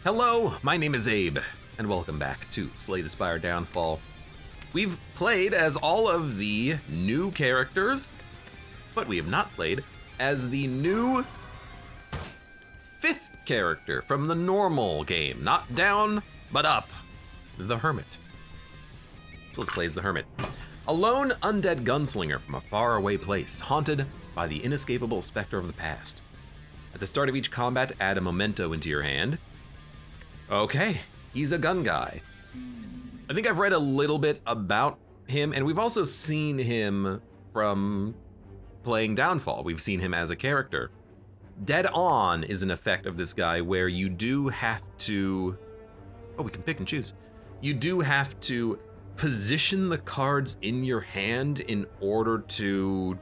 Hello, my name is Abe, and welcome back to Slay the Spire Downfall. We've played as all of the new characters, but we have not played as the new 5th character from the normal game. Not down, but up. The Hermit. So let's play as the Hermit. A lone undead gunslinger from a faraway place, haunted by the inescapable specter of the past. At the start of each combat, add a memento into your hand. Okay, he's a gun guy. I think I've read a little bit about him, and we've also seen him from playing Downfall. We've seen him as a character. Dead On is an effect of this guy where you do have to... Oh, we can pick and choose. You do have to position the cards in your hand in order to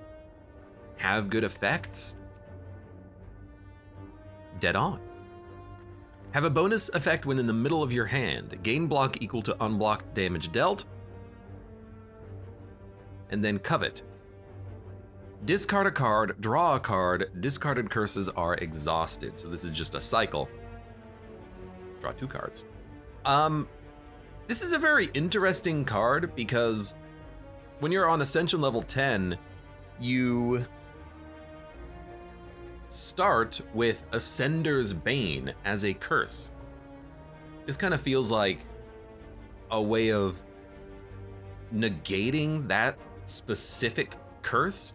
have good effects. Dead On. Have a bonus effect when in the middle of your hand. Gain block equal to unblocked damage dealt. And then Covet. Discard a card, draw a card, discarded curses are exhausted. So this is just a cycle. Draw 2 cards. This is a very interesting card because when you're on Ascension level 10, you start with Ascender's Bane as a curse. This kind of feels like a way of negating that specific curse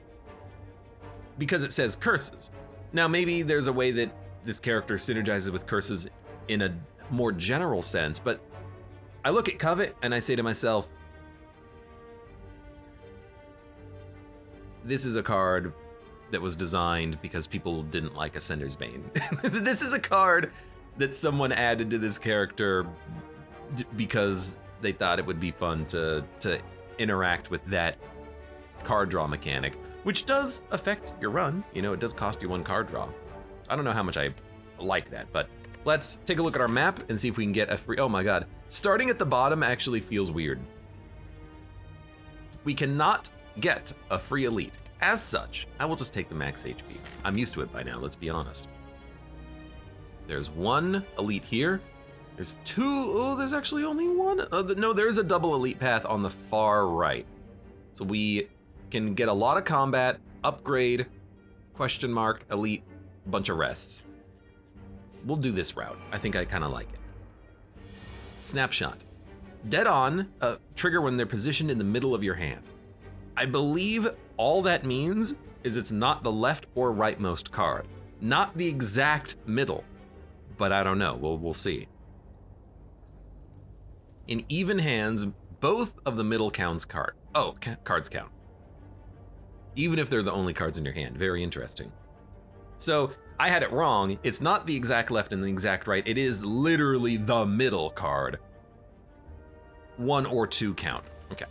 because it says curses. Now maybe there's a way that this character synergizes with curses in a more general sense, but I look at Covet and I say to myself, this is a card that was designed because people didn't like Ascender's Bane. This is a card that someone added to this character because they thought it would be fun to interact with that card draw mechanic, which does affect your run. You know, it does cost you 1 card draw. I don't know how much I like that, but let's take a look at our map and see if we can get a free, oh my God. Starting at the bottom actually feels weird. We cannot get a free elite. As such, I will just take the max HP. I'm used to it by now, let's be honest. There's 1 elite here. There's 2, oh, there's actually only 1. No, there is a double elite path on the far right. So we can get a lot of combat, upgrade, question mark, elite, bunch of rests. We'll do this route. I think I kind of like it. Snapshot. Dead On, trigger when they're positioned in the middle of your hand. I believe all that means is it's not the left or rightmost card. Not the exact middle, but I don't know, we'll see. In even hands, both of the middle cards count. Even if they're the only cards in your hand, very interesting. So I had it wrong, it's not the exact left and the exact right, it is literally the middle card. 1 or 2 count, okay.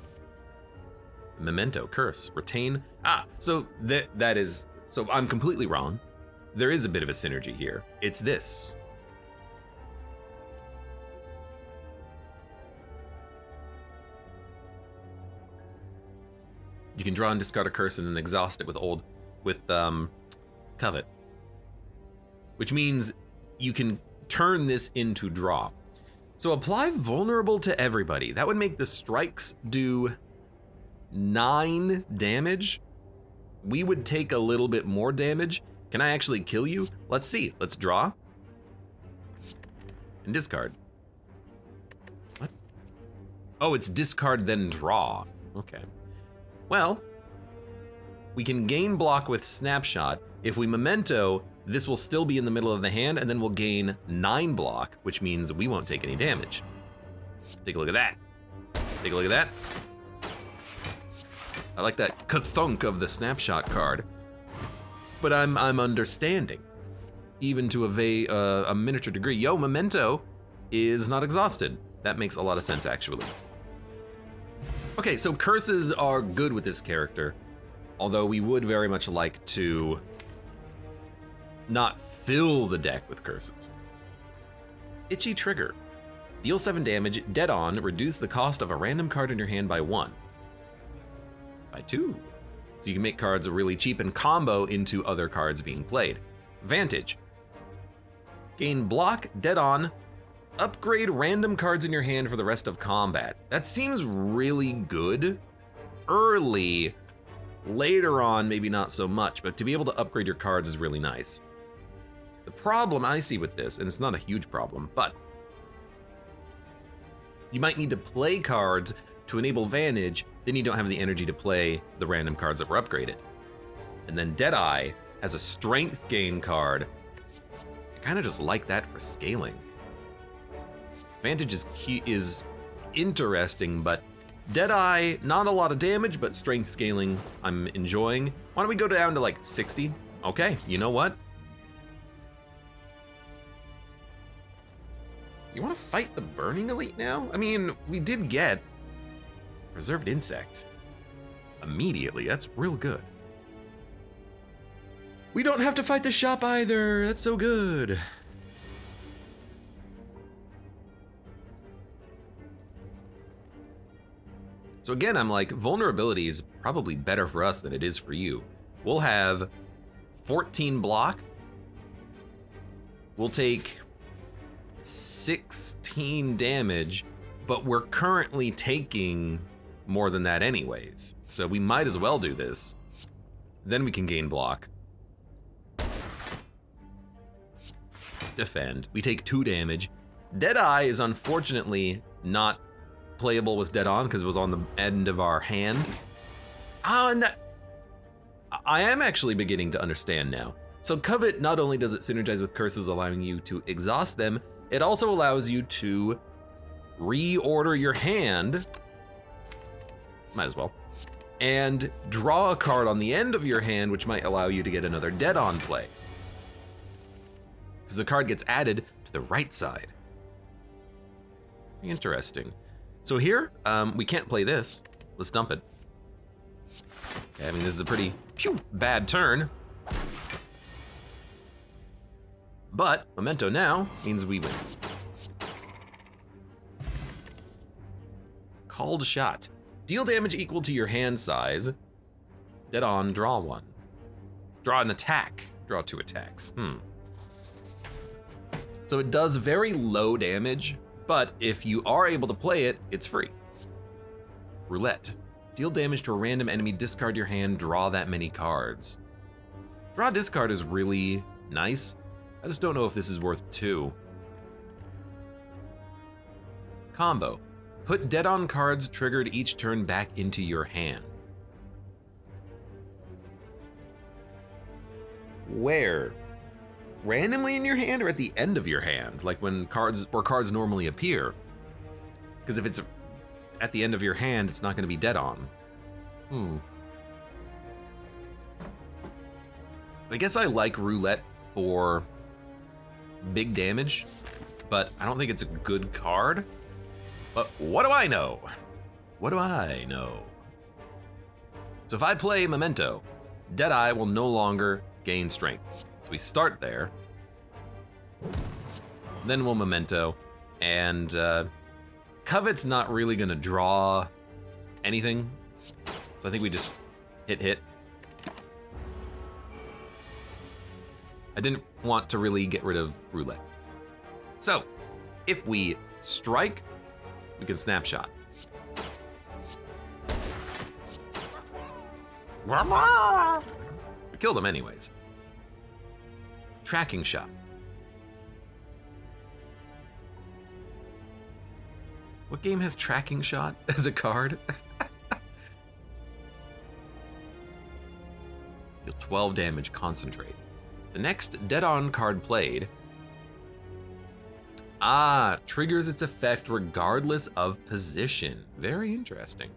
Memento, curse, retain. So that is, so I'm completely wrong. There is a bit of a synergy here. It's this. You can draw and discard a curse and then exhaust it with Covet. Which means you can turn this into draw. So apply vulnerable to everybody. That would make the strikes do 9 damage. We would take a little bit more damage. Can I actually kill you? Let's see. Let's draw. And discard. What? Oh, it's discard then draw. Okay. Well, we can gain block with Snapshot. If we memento, this will still be in the middle of the hand, and then we'll gain 9 block, which means we won't take any damage. Take a look at that. Take a look at that. I like that ka-thunk of the Snapshot card, but I'm understanding, even to a miniature degree. Yo, memento is not exhausted. That makes a lot of sense, actually. Okay, so curses are good with this character, although we would very much like to not fill the deck with curses. Itchy Trigger. Deal 7 damage, dead on, reduce the cost of a random card in your hand by 1. By 2. So you can make cards really cheap and combo into other cards being played. Vantage. Gain block, dead on, Upgrade random cards in your hand for the rest of combat. That seems really good early. Later on, maybe not so much, but to be able to upgrade your cards is really nice. The problem I see with this, and it's not a huge problem, but you might need to play cards to enable Vantage, then you don't have the energy to play the random cards that were upgraded. And then Deadeye has a strength gain card. I kind of just like that for scaling. Vantage is interesting, but Deadeye, not a lot of damage, but strength scaling I'm enjoying. Why don't we go down to like 60? Okay, you know what? You want to fight the Burning Elite now? I mean, we did get Preserved Insect immediately. That's real good. We don't have to fight the shop either. That's so good. So again, I'm like, vulnerability is probably better for us than it is for you. We'll have 14 block. We'll take 16 damage, but we're currently taking more than that anyways. So we might as well do this. Then we can gain block. Defend. We take 2 damage. Deadeye is unfortunately not playable with Dead On because it was on the end of our hand. Oh, and that... I am actually beginning to understand now. So Covet, not only does it synergize with curses, allowing you to exhaust them, it also allows you to reorder your hand, might as well, and draw a card on the end of your hand, which might allow you to get another Dead On play. Because the card gets added to the right side. Interesting. So here, we can't play this. Let's dump it. Okay, I mean, this is a pretty bad turn. But Memento now means we win. Called Shot. Deal damage equal to your hand size. Dead On, draw 1. Draw an attack. Draw 2 attacks. So it does very low damage, but if you are able to play it, it's free. Roulette. Deal damage to a random enemy, discard your hand, draw that many cards. Draw discard is really nice. I just don't know if this is worth 2. Combo. Put Dead On cards triggered each turn back into your hand. Where? Randomly in your hand or at the end of your hand? Like when cards normally appear? Because if it's at the end of your hand, it's not going to be Dead On. I guess I like Roulette for big damage, but I don't think it's a good card. But what do I know? What do I know? So if I play Memento, Deadeye will no longer gain strength. So we start there. Then we'll Memento, and Covet's not really gonna draw anything. So I think we just hit. I didn't want to really get rid of Roulette. So, if we strike, we can snapshot. We killed him anyways. Tracking Shot. What game has Tracking Shot as a card? Deal 12 damage, concentrate. The next Dead On card played triggers its effect regardless of position. Very interesting.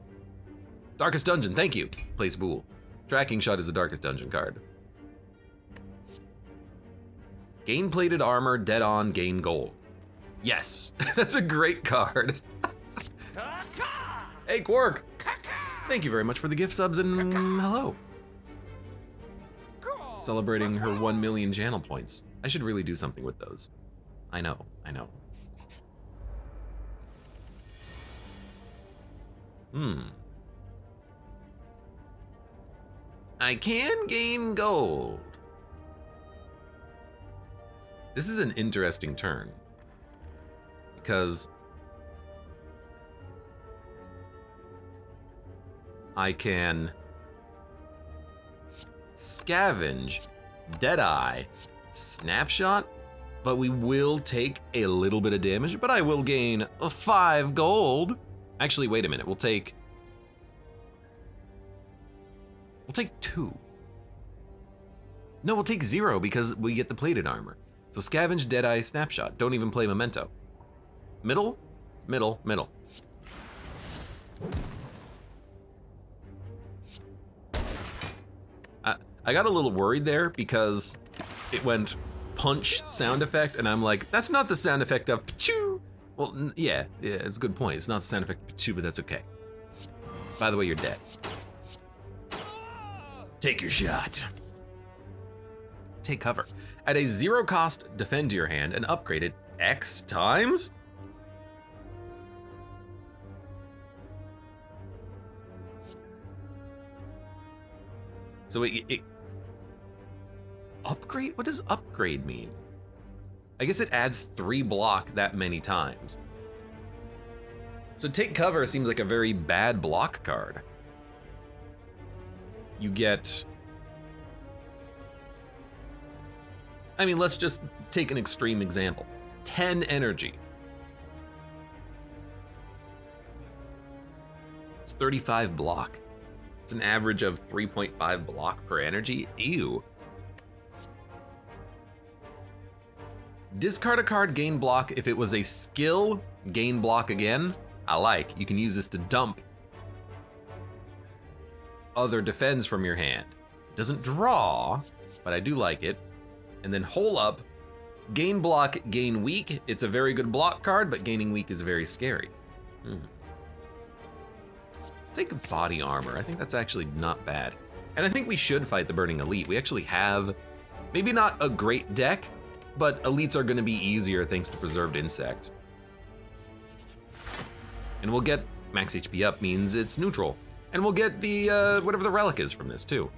Darkest Dungeon, thank you. Place Bool. Tracking Shot is the Darkest Dungeon card. Gain plated armor, Dead On, gain gold. Yes, that's a great card. Hey, Quark. Thank you very much for the gift subs and hello. Celebrating her 1 million channel points. I should really do something with those. I know. I can gain gold. This is an interesting turn. because I can scavenge, Deadeye, Snapshot, but we will take a little bit of damage, but I will gain 5 gold. Actually, wait a minute, we'll take 2. No, we'll take 0 because we get the plated armor. So scavenge, Deadeye, Snapshot. Don't even play Memento. Middle, middle, middle. I got a little worried there because it went punch sound effect, and I'm like, that's not the sound effect of pachoo. Well, yeah, it's a good point. It's not the sound effect of pachoo, but that's okay. By the way, you're dead. Take your shot. Take cover. At a 0 cost, defend your hand and upgrade it X times? So it upgrade? What does upgrade mean? I guess it adds 3 block that many times. So take cover seems like a very bad block card. You get... I mean, let's just take an extreme example. 10 energy. It's 35 block. It's an average of 3.5 block per energy. Ew. Discard a card, gain block. If it was a skill, gain block again. I like. You can use this to dump other defends from your hand. Doesn't draw, but I do like it. And then hole up, gain block, gain weak. It's a very good block card, but gaining weak is very scary. Let's take a body armor. I think that's actually not bad. And I think we should fight the Burning Elite. We actually have, maybe not a great deck, but elites are gonna be easier thanks to Preserved Insect. And we'll get max HP up means it's neutral. And we'll get the, whatever the relic is from this too.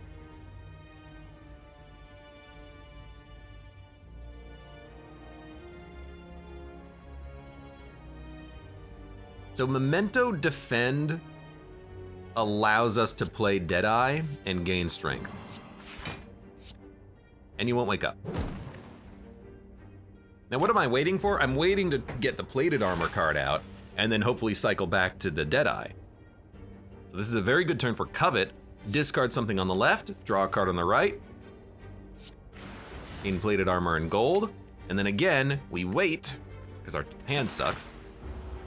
So Memento Defend allows us to play Deadeye and gain strength. And you won't wake up. Now what am I waiting for? I'm waiting to get the plated armor card out and then hopefully cycle back to the Deadeye. So this is a very good turn for Covet. Discard something on the left, draw a card on the right. Gain plated armor and gold. And then again, we wait, because our hand sucks.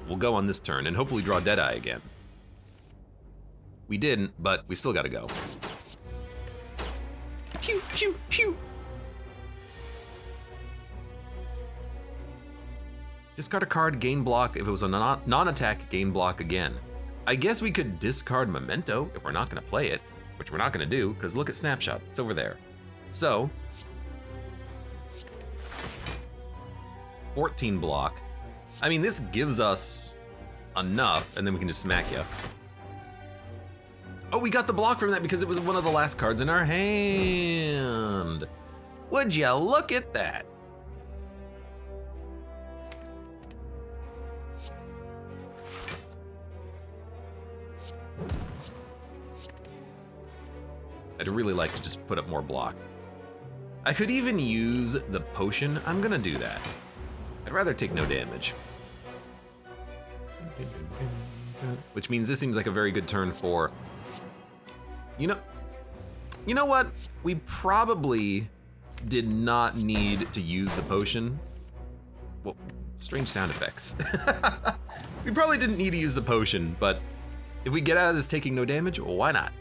We'll go on this turn and hopefully draw Deadeye again. We didn't, but we still gotta go. Pew, pew, pew. Discard a card, gain block. If it was a non-attack, gain block again. I guess we could discard Memento if we're not gonna play it, which we're not gonna do, because look at Snapshot, it's over there. So, 14 block. I mean, this gives us enough, and then we can just smack you. Oh, we got the block from that because it was one of the last cards in our hand. Would you look at that? I'd really like to just put up more block. I could even use the potion. I'm gonna do that. I'd rather take no damage. Which means this seems like a very good turn for... You know what? We probably did not need to use the potion. Well, strange sound effects. We probably didn't need to use the potion, but if we get out of this taking no damage, well, why not?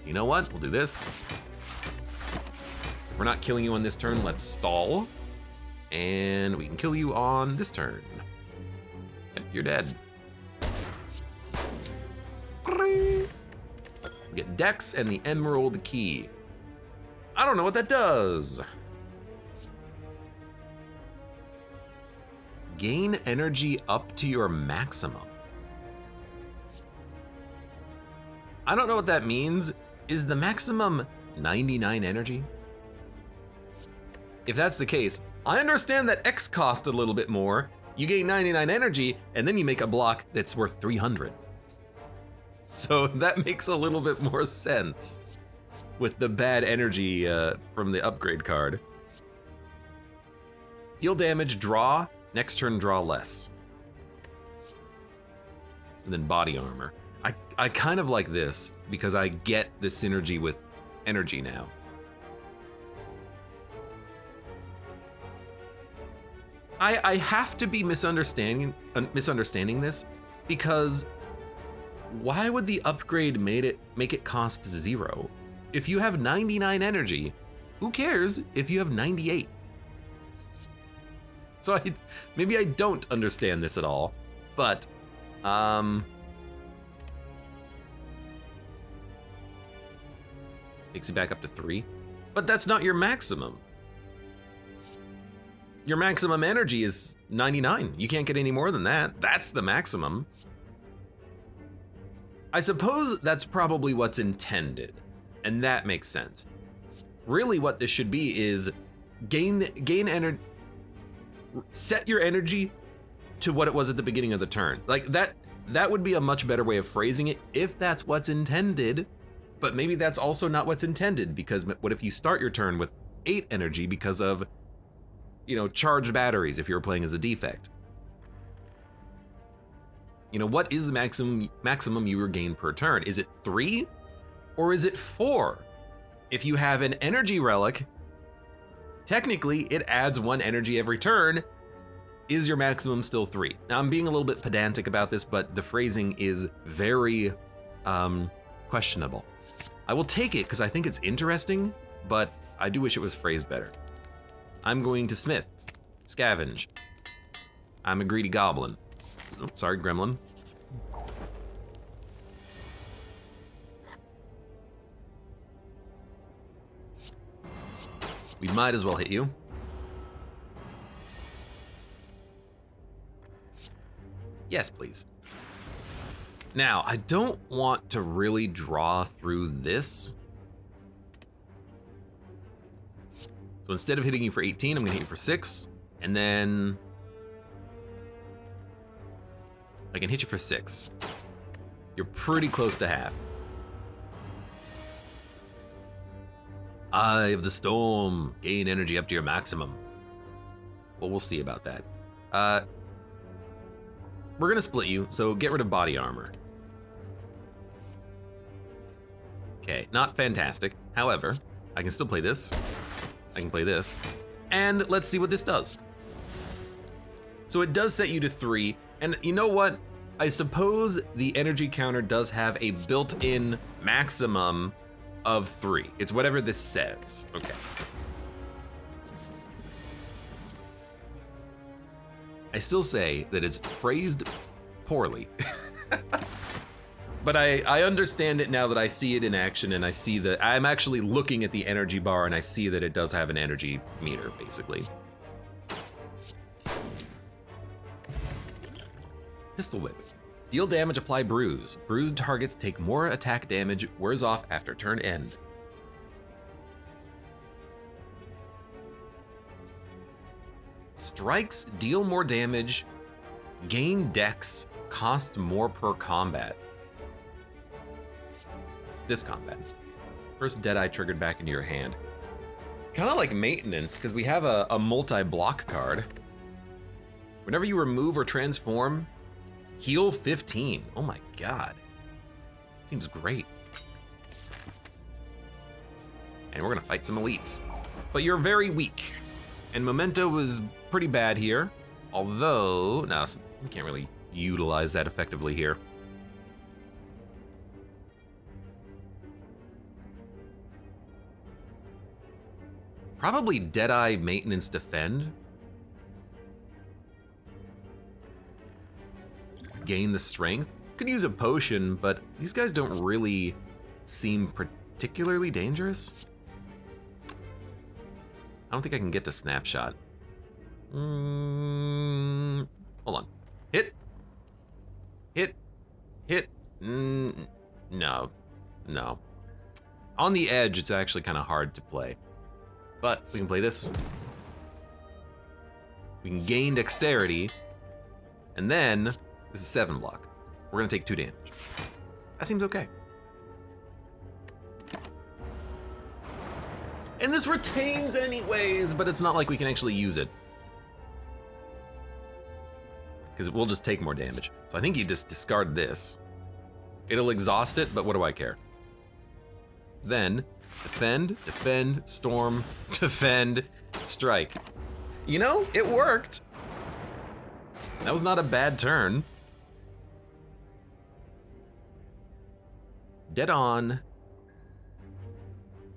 You know what? We'll do this. If we're not killing you on this turn, let's stall. And we can kill you on this turn. Yep, you're dead. We get Dex and the Emerald Key. I don't know what that does. Gain energy up to your maximum. I don't know what that means. Is the maximum 99 energy? If that's the case, I understand that X cost a little bit more. You gain 99 energy, and then you make a block that's worth 300. So that makes a little bit more sense with the bad energy from the upgrade card. Deal damage, draw, next turn draw less. And then body armor. I kind of like this because I get the synergy with energy now. I have to be misunderstanding this because why would the upgrade make it cost 0? If you have 99 energy, who cares if you have 98? So maybe I don't understand this at all, but takes you back up to 3, but that's not your maximum. Your maximum energy is 99. You can't get any more than that. That's the maximum. I suppose that's probably what's intended, and that makes sense. Really what this should be is gain energy, set your energy to what it was at the beginning of the turn. Like that would be a much better way of phrasing it if that's what's intended, but maybe that's also not what's intended, because what if you start your turn with 8 energy because of, you know, charged batteries if you're playing as a defect? You know, what is the maximum you regain per turn? Is it 3 or is it 4? If you have an energy relic, technically it adds 1 energy every turn. Is your maximum still 3? Now I'm being a little bit pedantic about this, but the phrasing is very questionable. I will take it because I think it's interesting, but I do wish it was phrased better. I'm going to smith, scavenge. I'm a greedy goblin. Oh, sorry, gremlin. We might as well hit you. Yes, please. Now, I don't want to really draw through this. So instead of hitting you for 18, I'm gonna hit you for 6, and then I can hit you for 6. You're pretty close to half. Eye of the Storm, gain energy up to your maximum. Well, we'll see about that. We're gonna split you, so get rid of body armor. Okay, not fantastic. However, I can still play this. I can play this. And let's see what this does. So it does set you to 3, and you know what? I suppose the energy counter does have a built-in maximum of 3. It's whatever this says. Okay. I still say that it's phrased poorly. But I understand it now that I see it in action, and I see that I'm actually looking at the energy bar and I see that it does have an energy meter, basically. Pistol Whip. Deal damage, apply bruise. Bruised targets take more attack damage, wears off after turn end. Strikes deal more damage, gain dex, cost more per combat. This combat. First Deadeye triggered back into your hand. Kind of like maintenance, because we have a multi-block card. Whenever you remove or transform, heal 15. Oh my god. Seems great. And we're gonna fight some elites. But you're very weak. And Memento was pretty bad here. Although, no, we can't really utilize that effectively here. Probably Deadeye, Maintenance, Defend. Gain the strength. Could use a potion, but these guys don't really seem particularly dangerous. I don't think I can get to Snapshot. Hold on. Hit. Hit. Hit. No. No. On the edge, it's actually kind of hard to play. But we can play this. We can gain dexterity, and then this is 7 block. We're gonna take 2 damage. That seems okay. And this retains anyways, but it's not like we can actually use it. Because we'll just take more damage. So I think you just discard this. It'll exhaust it, but what do I care? Then, defend, defend, storm, defend, strike. You know, it worked. That was not a bad turn. Dead on.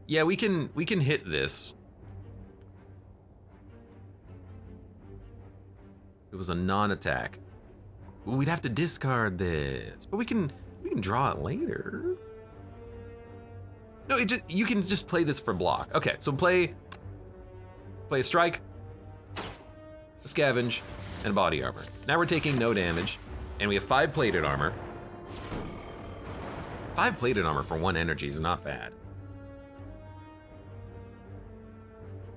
Yeah, we can hit this. It was a non-attack. We'd have to discard this, but we can draw it later. No, you can just play this for block. Okay, so play a strike, a scavenge, and body armor. Now we're taking no damage, and we have 5 plated armor. 5 plated armor for 1 energy is not bad.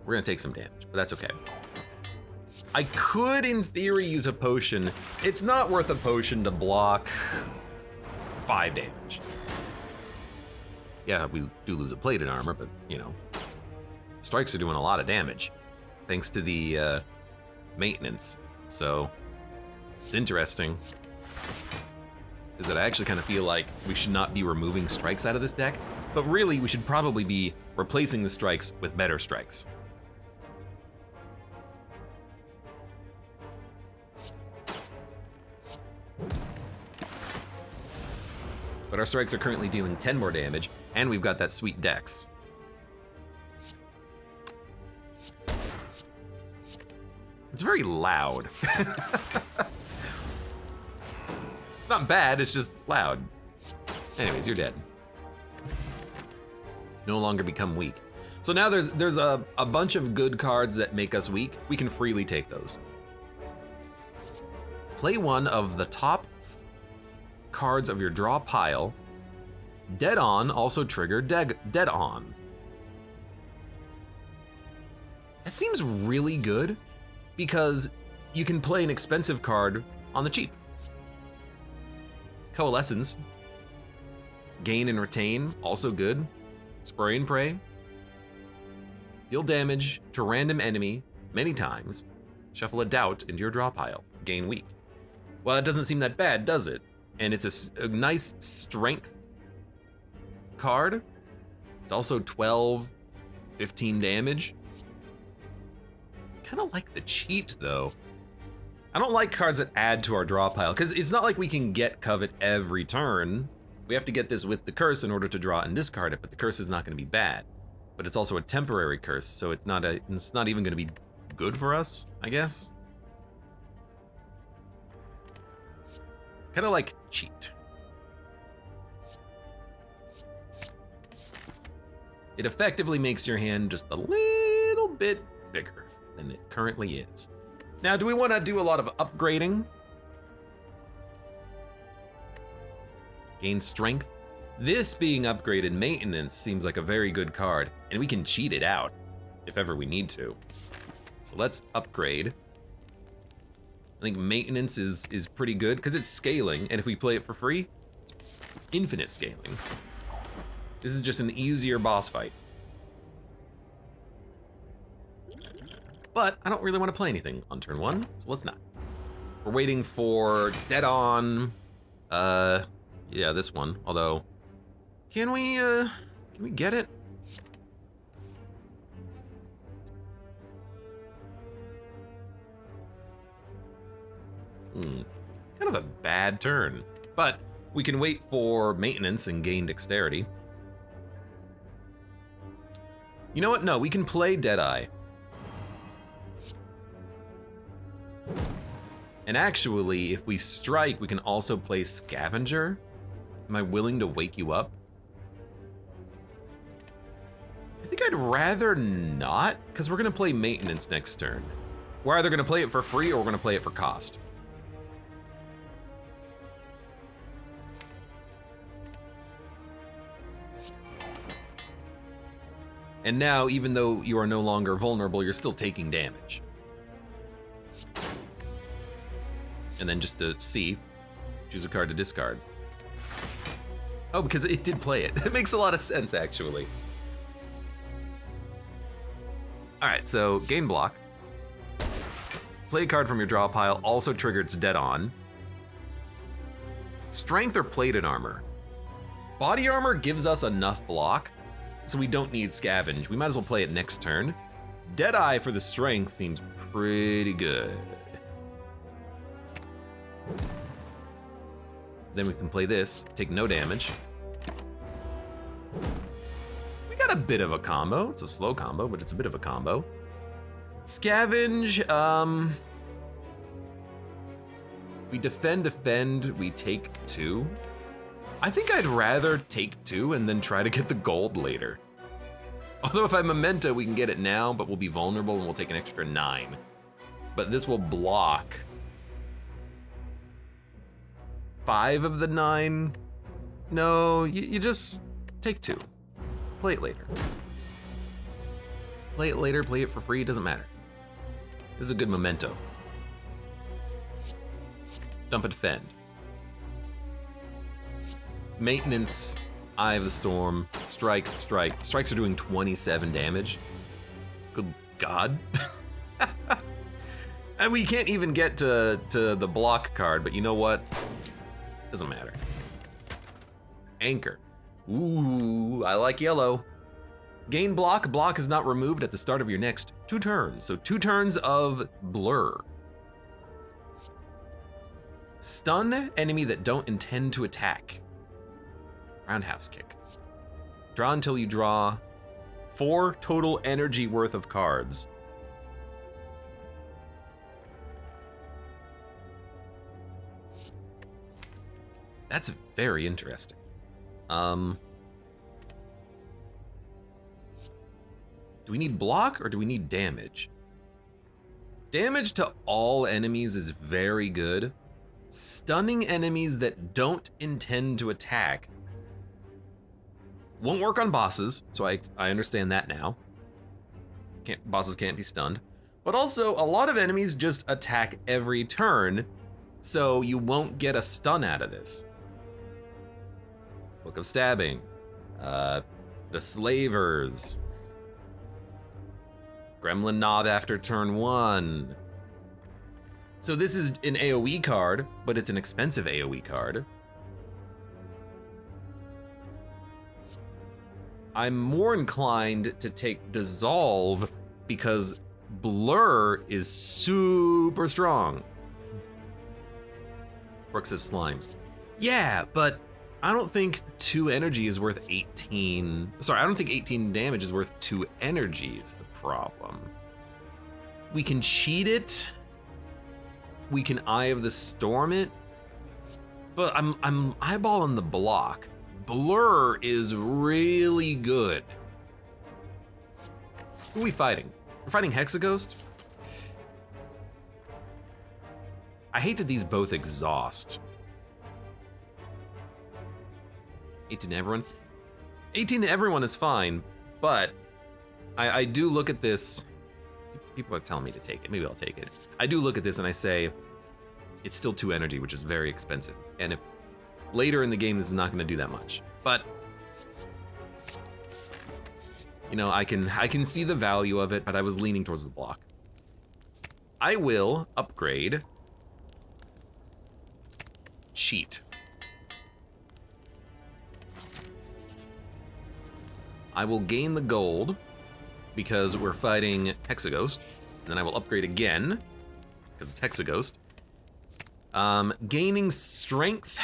We're gonna take some damage, but that's okay. I could, in theory, use a potion. It's not worth a potion to block 5 damage. Yeah, we do lose a plated armor, but, you know, strikes are doing a lot of damage, thanks to the maintenance. So, it's interesting, is that I actually kind of feel like we should not be removing strikes out of this deck, but really we should probably be replacing the strikes with better strikes. But our strikes are currently dealing 10 more damage, and we've got that sweet dex. It's very loud. Not bad, it's just loud. Anyways, you're dead. No longer become weak. So now there's a bunch of good cards that make us weak. We can freely take those. Play one of the top cards of your draw pile. Dead on also trigger dead on. That seems really good because you can play an expensive card on the cheap. Coalescence. Gain and retain, also good. Spray and pray. Deal damage to random enemy many times. Shuffle a doubt into your draw pile. Gain weak. Well, it doesn't seem that bad, does it? And it's a nice strength card. It's also 12, 15 damage. Kind of like the cheat, though. I don't like cards that add to our draw pile, because it's not like we can get Covet every turn. We have to get this with the curse in order to draw and discard it, but the curse is not going to be bad. But it's also a temporary curse, so it's not even going to be good for us, I guess. Kind of like cheat. It effectively makes your hand just a little bit bigger than it currently is. Now, do we want to do a lot of upgrading? Gain strength. This being upgraded maintenance seems like a very good card, and we can cheat it out if ever we need to. So let's upgrade. I think maintenance is pretty good because it's scaling, and if we play it for free, it's infinite scaling. This is just an easier boss fight. But I don't really want to play anything on turn 1, so let's not. We're waiting for Dead On. Yeah, this one. Although, can we get it? Kind of a bad turn, but we can wait for maintenance and gain dexterity. You know what? No, we can play Deadeye. And actually, if we strike, we can also play Scavenger. Am I willing to wake you up? I think I'd rather not, because we're gonna play maintenance next turn. We're either gonna play it for free or we're gonna play it for cost. And now, even though you are no longer vulnerable, you're still taking damage. And then just to see, choose a card to discard. Oh, because it did play it. It makes a lot of sense, actually. All right, so gain block. Play a card from your draw pile, also trigger its dead on. Strength or plated armor. Body armor gives us enough block, so we don't need scavenge. We might as well play it next turn. Deadeye for the strength seems pretty good. Then we can play this, take no damage. We got a bit of a combo. It's a slow combo, but it's a bit of a combo. Scavenge, we defend, we take 2. I think I'd rather take 2 and then try to get the gold later. Although if I memento, we can get it now, but we'll be vulnerable and we'll take an extra 9. But this will block 5 of the 9. No, you just take 2. Play it later. Play it later, play it for free, it doesn't matter. This is a good memento. Dump a defend. Maintenance, Eye of the Storm, strike. Strikes are doing 27 damage. Good God. And we can't even get to the block card, but you know what? Doesn't matter. Anchor. Ooh, I like yellow. Gain block. Block is not removed at the start of your next 2 turns. So 2 turns of blur. Stun enemy that don't intend to attack. Roundhouse kick. Draw until you draw 4 total energy worth of cards. That's very interesting. Do we need block or do we need damage? Damage to all enemies is very good. Stunning enemies that don't intend to attack won't work on bosses, so I understand that now. Bosses can't be stunned. But also, a lot of enemies just attack every turn, so you won't get a stun out of this. Book of Stabbing, the Slavers, Gremlin Knob after turn 1. So this is an AoE card, but it's an expensive AoE card. I'm more inclined to take Dissolve because Blur is super strong. Brooks says Slimes. Yeah, but I don't think 2 energy is worth 18. Sorry, I don't think 18 damage is worth 2 energy is the problem. We can cheat it. We can Eye of the Storm it. But I'm eyeballing the block. Blur is really good. Who are we fighting? We're fighting Hexaghost? I hate that these both exhaust. 18 to everyone? 18 to everyone is fine, but I do look at this. People are telling me to take it. Maybe I'll take it. I do look at this and I say, it's still 2 energy, which is very expensive. And if later in the game, this is not going to do that much. But you know, I can see the value of it, but I was leaning towards the block. I will upgrade Cheat. I will gain the gold because we're fighting Hexaghost. Then I will upgrade again because it's Hexaghost. Gaining strength.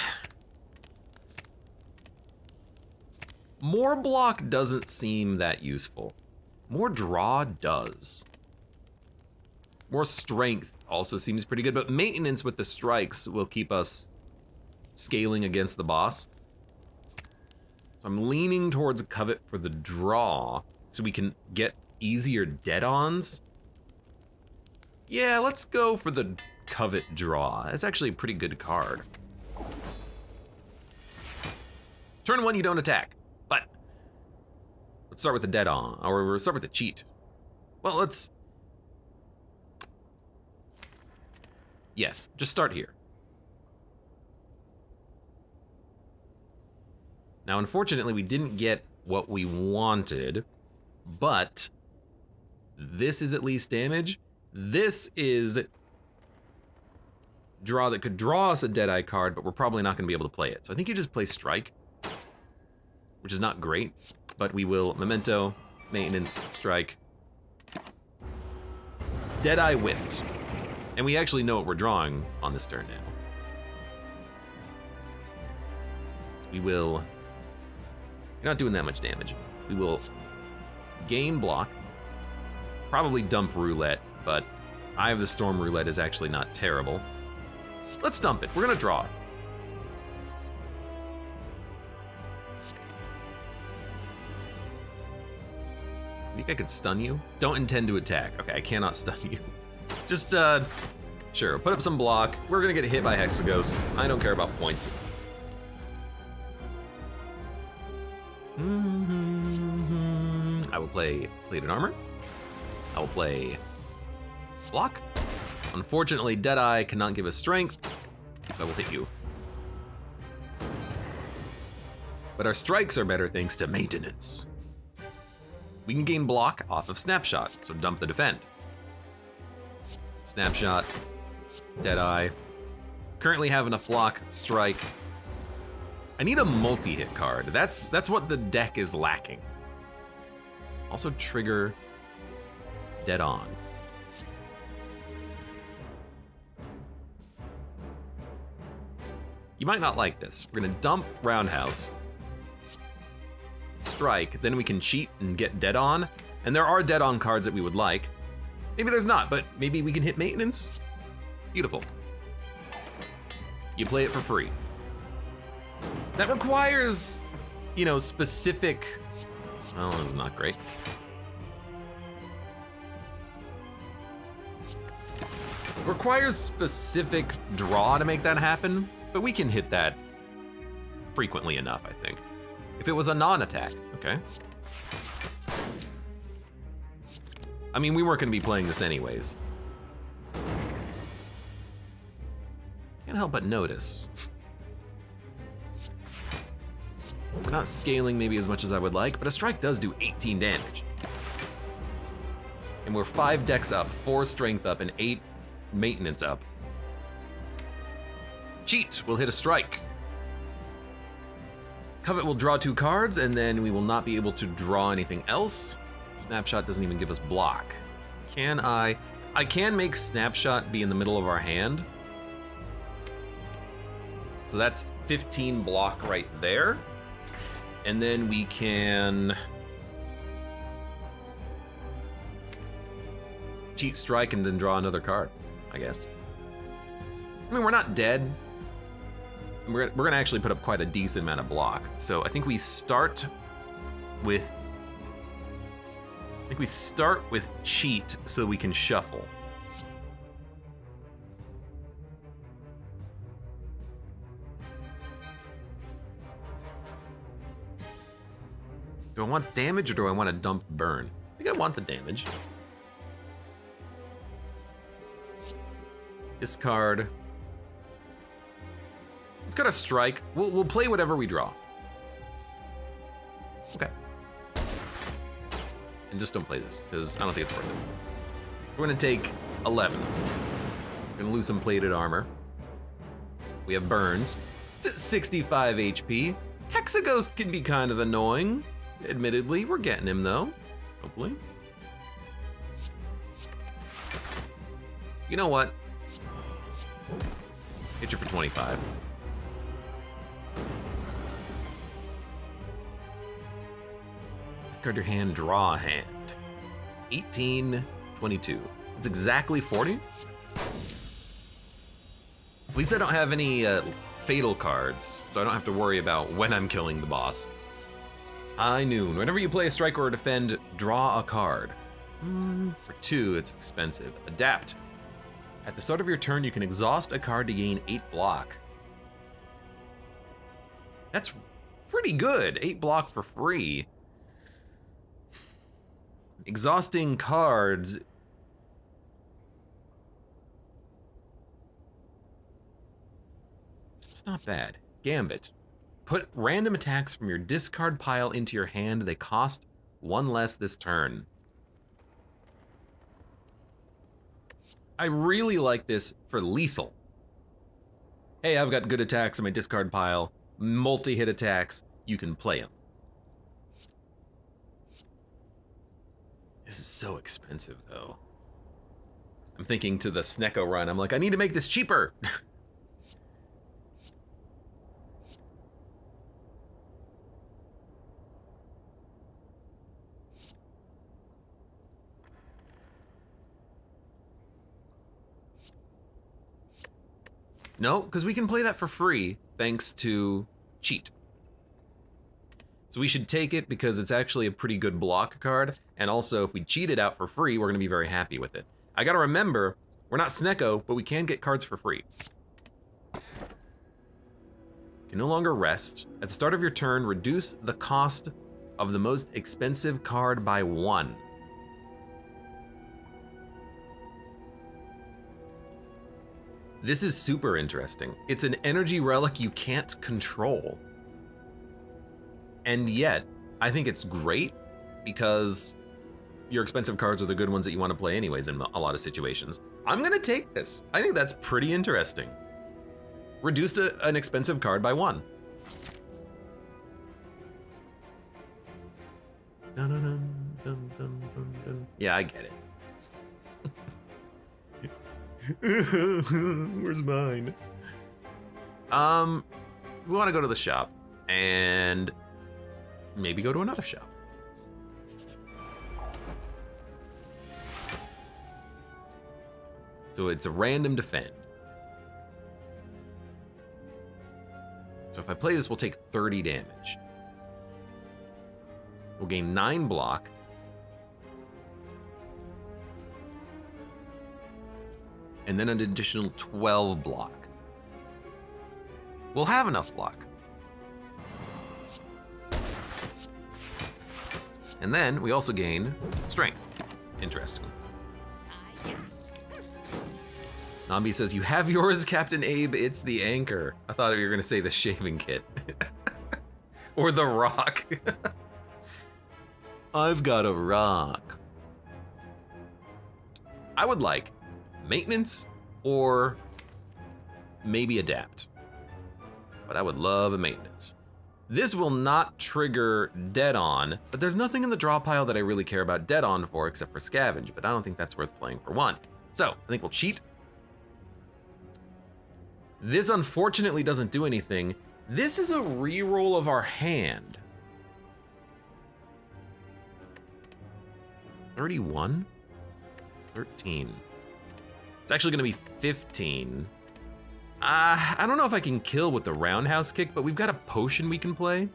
More block doesn't seem that useful. More draw does. More strength also seems pretty good, but maintenance with the strikes will keep us scaling against the boss. So I'm leaning towards a Covet for the draw so we can get easier dead-ons. Yeah, let's go for the Covet draw. It's actually a pretty good card. Turn 1, you don't attack. But let's start with the dead on, or we'll start with the cheat. Well, yes, just start here. Now, unfortunately, we didn't get what we wanted, but this is at least damage. This is draw that could draw us a Deadeye card, but we're probably not going to be able to play it. So I think you just play Strike, which is not great, but we will Memento, Maintenance, Strike. Deadeye whiffed. And we actually know what we're drawing on this turn now. So we will... You're not doing that much damage. We will gain block. Probably dump Roulette, but Eye of the Storm Roulette is actually not terrible. Let's dump it. We're gonna draw it. I think I could stun you. Don't intend to attack. Okay, I cannot stun you. Just, sure, put up some block. We're gonna get hit by Hexaghost. I don't care about points. I will play Plated Armor. I will play block. Unfortunately, Deadeye cannot give us strength, so I will hit you. But our strikes are better thanks to maintenance. We can gain block off of Snapshot, so dump the defend. Snapshot, Deadeye. Currently have enough block, strike. I need a multi-hit card. That's what the deck is lacking. Also trigger Dead On. You might not like this. We're gonna dump Roundhouse, strike, then we can cheat and get Dead On. And there are Dead On cards that we would like. Maybe there's not, but maybe we can hit Maintenance. Beautiful. You play it for free. That requires, you know, specific... Oh, this is not great. It requires specific draw to make that happen, but we can hit that frequently enough, I think. If it was a non-attack, okay. I mean, we weren't gonna be playing this anyways. Can't help but notice. We're not scaling maybe as much as I would like, but a strike does do 18 damage. And we're 5 decks up, 4 strength up, and 8 maintenance up. Cheat will hit a strike. Covet will draw 2 cards, and then we will not be able to draw anything else. Snapshot doesn't even give us block. Can I can make Snapshot be in the middle of our hand. So that's 15 block right there. And then we can cheat strike and then draw another card, I guess. I mean, we're not dead. We're gonna actually put up quite a decent amount of block. So I think we start with cheat so we can shuffle. Do I want damage or do I want to dump burn? I think I want the damage. Discard. He's got a strike. We'll play whatever we draw. Okay. And just don't play this, because I don't think it's worth it. We're gonna take 11. We're gonna lose some plated armor. We have burns. It's at 65 HP. Hexaghost can be kind of annoying. Admittedly, we're getting him though, hopefully. You know what? Hit you for 25. Discard your hand, draw a hand. 18, 22. It's exactly 40. At least I don't have any fatal cards, so I don't have to worry about when I'm killing the boss. High noon. Whenever you play a strike or a defend, draw a card. For 2, it's expensive. Adapt. At the start of your turn, you can exhaust a card to gain 8 block. That's pretty good. 8 block for free. Exhausting cards. It's not bad. Gambit. Put random attacks from your discard pile into your hand. They cost 1 less this turn. I really like this for lethal. Hey, I've got good attacks in my discard pile, multi-hit attacks, you can play them. This is so expensive though. I'm thinking to the Snecko run, I'm like, I need to make this cheaper. No, because we can play that for free thanks to cheat. So we should take it because it's actually a pretty good block card, and also if we cheat it out for free, we're gonna be very happy with it. I gotta remember, we're not Snecko, but we can get cards for free. Can no longer rest. At the start of your turn, reduce the cost of the most expensive card by 1. This is super interesting. It's an energy relic you can't control. And yet, I think it's great because your expensive cards are the good ones that you want to play anyways in a lot of situations. I'm gonna take this. I think that's pretty interesting. Reduced an expensive card by 1. Dun, dun, dun, dun, dun, dun, dun. Yeah, I get it. Where's mine? We want to go to the shop and maybe go to another shop. So it's a random defend. So if I play this, we'll take 30 damage. We'll gain 9 block. And then an additional 12 block. We'll have enough block. And then we also gain strength. Interesting. Nambi says, you have yours, Captain Abe, it's the anchor. I thought you were gonna say the shaving kit. Or the rock. I've got a rock. I would like maintenance or maybe adapt. But I would love a maintenance. This will not trigger dead on, but there's nothing in the draw pile that I really care about dead on for except for scavenge, but I don't think that's worth playing for 1. So I think we'll cheat. This unfortunately doesn't do anything. This is a reroll of our hand. 31? 13. It's actually gonna be 15. I don't know if I can kill with the roundhouse kick, but we've got a potion we can play.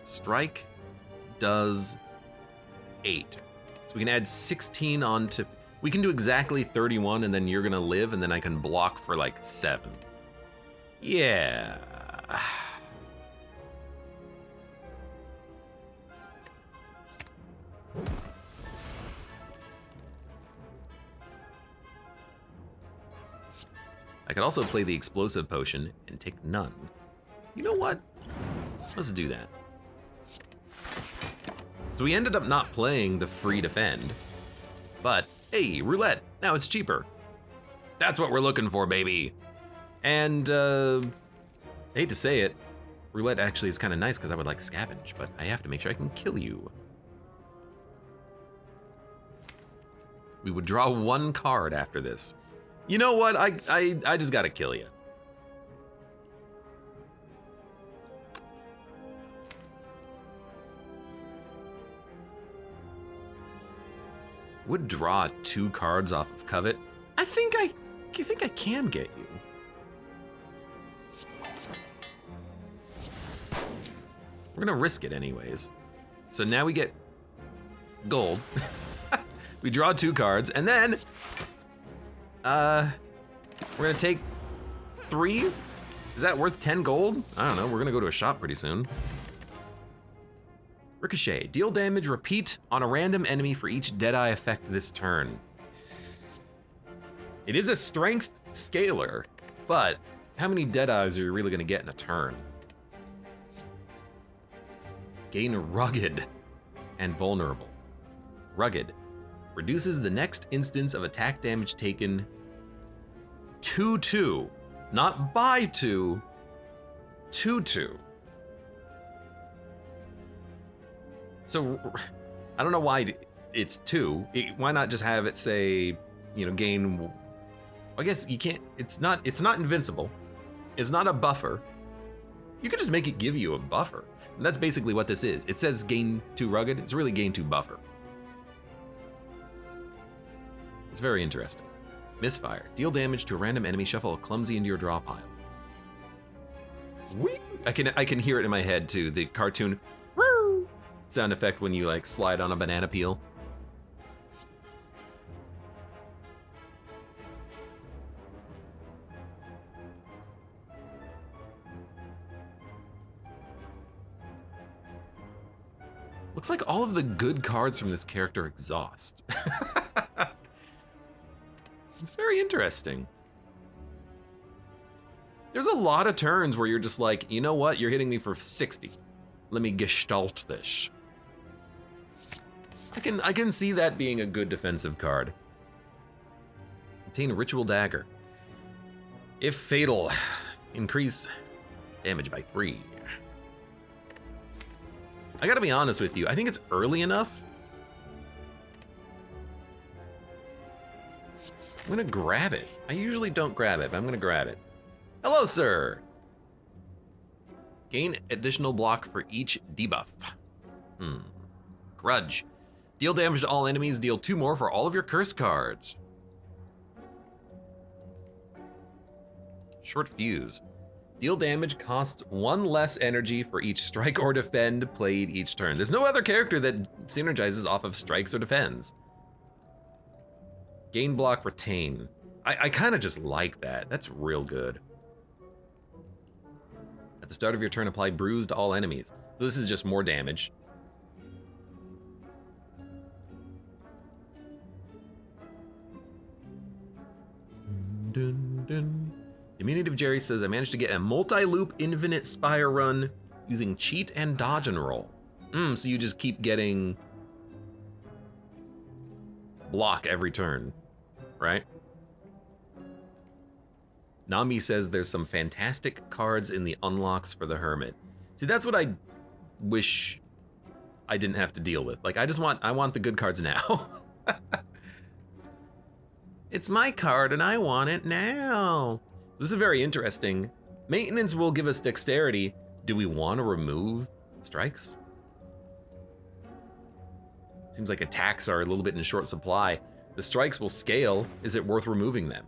Strike does 8. So we can add 16 onto, we can do exactly 31 and then you're gonna live and then I can block for like 7. Yeah. I could also play the explosive potion and take none. You know what? Let's do that. So we ended up not playing the free defend, but hey, roulette, now it's cheaper. That's what we're looking for, baby. And I hate to say it, roulette actually is kind of nice because I would like scavenge, but I have to make sure I can kill you. We would draw 1 card after this. You know what? I just gotta kill you. Would draw 2 cards off of Covet. I think I can get you. We're gonna risk it anyways. So now we get gold. We draw 2 cards, and then we're gonna take 3. Is that worth 10 gold? I don't know, we're gonna go to a shop pretty soon. Ricochet, deal damage, repeat on a random enemy for each Deadeye effect this turn. It is a strength scaler, but how many Deadeyes are you really gonna get in a turn? Gain rugged and vulnerable. Rugged reduces the next instance of attack damage taken 2/2, not by 2, 2/2. So I don't know why it's 2. Why not just have it say, you know, gain? I guess you can't. It's not invincible. It's not a buffer. You could just make it give you a buffer. And that's basically what this is. It says gain 2 rugged. It's really gain 2 buffer. It's very interesting. Misfire. Deal damage to a random enemy. Shuffle a clumsy into your draw pile. Whee! I can hear it in my head too. The cartoon woo! Sound effect when you like slide on a banana peel. Looks like all of the good cards from this character exhaust. It's very interesting. There's a lot of turns where you're just like, you know what? You're hitting me for 60. Let me gestalt this. I can see that being a good defensive card. Obtain a Ritual Dagger. If fatal, increase damage by 3. I gotta be honest with you, I think it's early enough. I'm gonna grab it. I usually don't grab it, but I'm gonna grab it. Hello, sir. Gain additional block for each debuff. Grudge. Deal damage to all enemies, deal 2 more for all of your curse cards. Short Fuse. Deal damage costs 1 less energy for each strike or defend played each turn. There's no other character that synergizes off of strikes or defends. Gain block, retain. I kind of just like that. That's real good. At the start of your turn, apply bruise to all enemies. So this is just more damage. Dun, dun. Diminutive Jerry says, I managed to get a multi-loop infinite spire run using cheat and dodge and roll. So you just keep getting block every turn, right? Nami says there's some fantastic cards in the unlocks for the Hermit. See, that's what I wish I didn't have to deal with. Like, I want the good cards now. It's my card and I want it now. This is very interesting. Maintenance will give us dexterity. Do we want to remove strikes? Seems like attacks are a little bit in short supply. The strikes will scale. Is it worth removing them?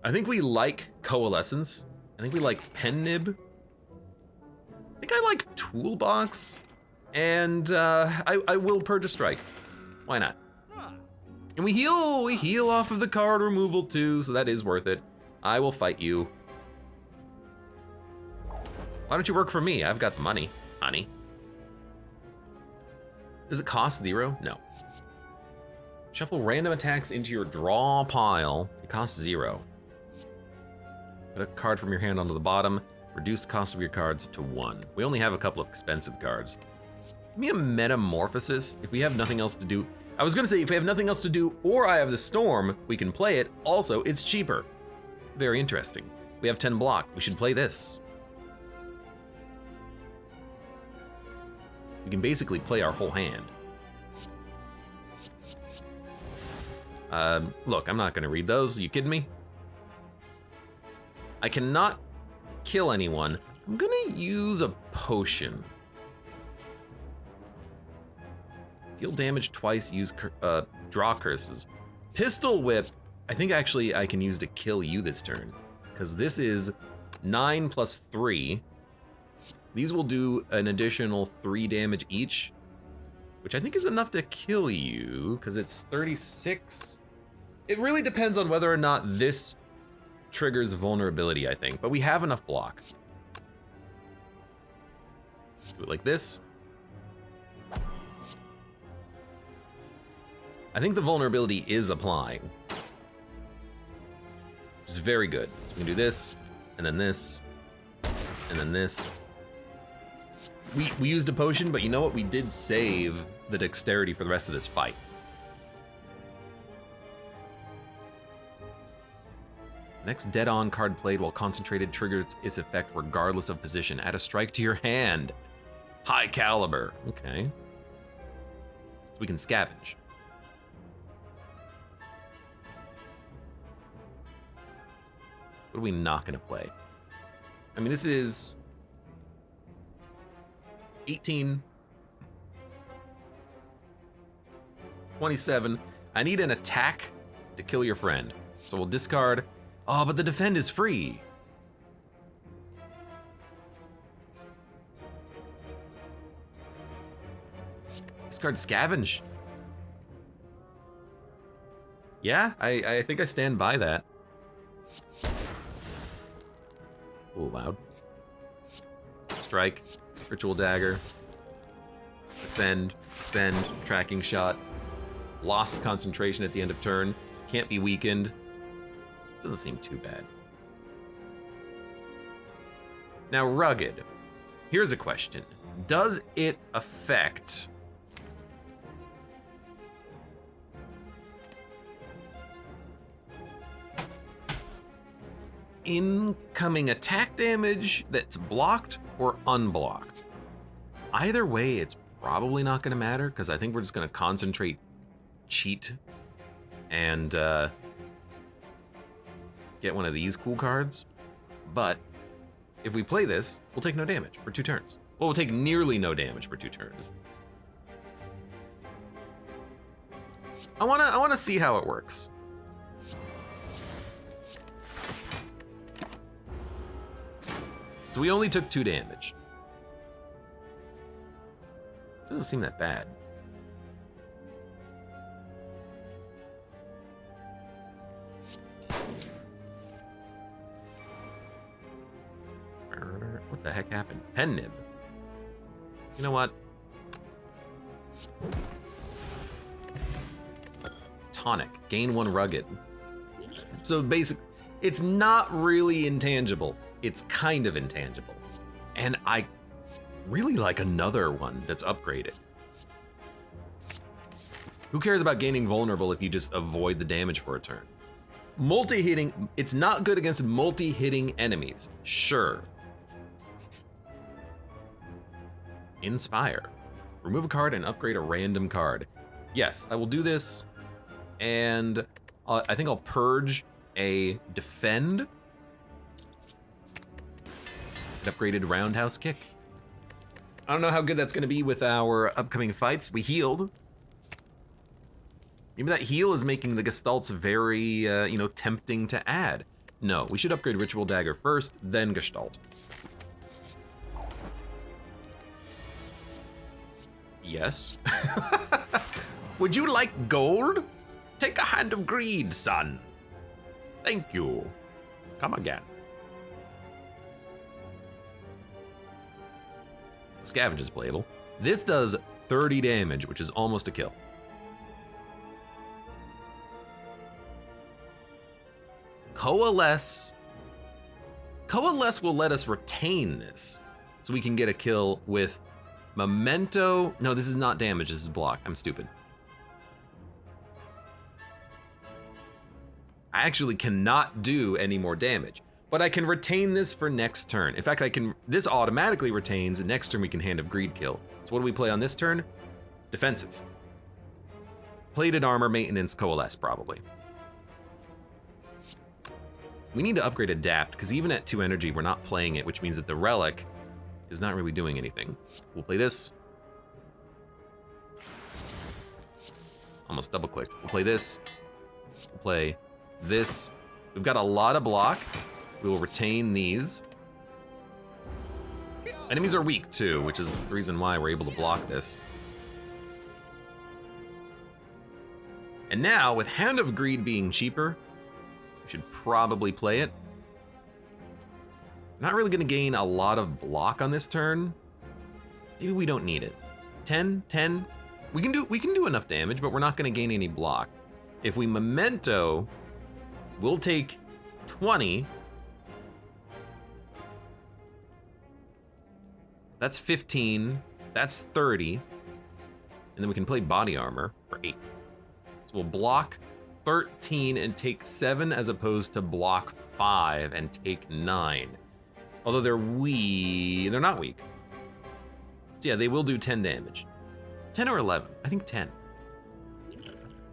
I think we like Coalescence. I think we like Pen Nib. I think I like Toolbox. And I will purge a strike. Why not? And we heal off of the card removal too, so that is worth it. I will fight you. Why don't you work for me? I've got the money, honey. Does it cost 0? No. Shuffle random attacks into your draw pile. It costs 0. Put a card from your hand onto the bottom. Reduce the cost of your cards to 1. We only have a couple of expensive cards. Give me a Metamorphosis if we have nothing else to do. I was gonna say, if we have nothing else to do, or I have the Storm, we can play it. Also, it's cheaper. Very interesting. We have 10 block. We should play this. We can basically play our whole hand. Look, I'm not gonna read those. Are you kidding me? I cannot kill anyone. I'm gonna use a potion. Deal damage twice, use draw curses. Pistol Whip, I think actually I can use to kill you this turn. Because this is 9 plus 3. These will do an additional 3 damage each. Which I think is enough to kill you, because it's 36. It really depends on whether or not this triggers vulnerability, I think. But we have enough block. Let's do it like this. I think the vulnerability is applying. Which is very good. So we can do this, and then this, and then this. We used a potion, but you know what? We did save the dexterity for the rest of this fight. Next dead-on card played while concentrated triggers its effect regardless of position. Add a strike to your hand. High caliber. Okay. So we can scavenge. What are we not gonna play? I mean, this is 18, 27. I need an attack to kill your friend. So we'll discard. Oh, but the defend is free. Discard scavenge. Yeah, I think I stand by that. A little loud. Strike, ritual dagger, defend, tracking shot, lost concentration at the end of turn, can't be weakened. Doesn't seem too bad. Now, rugged. Here's a question. Does it affect incoming attack damage that's blocked or unblocked? Either way, it's probably not going to matter because I think we're just going to concentrate, cheat, and get one of these cool cards. But if we play this, we'll take no damage for 2 turns. Well, we'll take nearly no damage for 2 turns. I wanna see how it works. So we only took 2 damage. Doesn't seem that bad. What the heck happened? Pen nib. You know what? Tonic. Gain 1 rugged. So basic. It's not really intangible. It's kind of intangible. And I really like another one that's upgraded. Who cares about gaining vulnerable if you just avoid the damage for a turn? Multi-hitting, it's not good against multi-hitting enemies. Sure. Inspire. Remove a card and upgrade a random card. Yes, I will do this. And I think I'll purge a defend. An upgraded roundhouse kick. I don't know how good that's going to be with our upcoming fights. We healed. Maybe that heal is making the Gestalts very, tempting to add. No, we should upgrade Ritual Dagger first, then Gestalt. Yes. Would you like gold? Take a hand of greed, son. Thank you. Come again. Scavenge is playable. This does 30 damage, which is almost a kill. Coalesce. Coalesce will let us retain this, so we can get a kill with Memento. No, this is not damage, this is block. I'm stupid. I actually cannot do any more damage, but I can retain this for next turn. In fact, this automatically retains, next turn we can Hand of Greed kill. So what do we play on this turn? Defenses. Plated armor, maintenance, coalesce, probably. We need to upgrade Adapt, because even at 2 energy, we're not playing it, which means that the relic is not really doing anything. We'll play this. Almost double click. We'll play this. We'll play this. We've got a lot of block. We will retain these. Enemies are weak too, which is the reason why we're able to block this. And now, with Hand of Greed being cheaper, we should probably play it. Not really gonna gain a lot of block on this turn. Maybe we don't need it. 10, 10. We can do enough damage, but we're not going to gain any block. If we memento, we'll take 20. That's 15. That's 30. And then we can play body armor for 8. So we'll block 13 and take 7 as opposed to block 5 and take 9. Although they're not weak. So yeah, they will do 10 damage. 10 or 11, I think 10.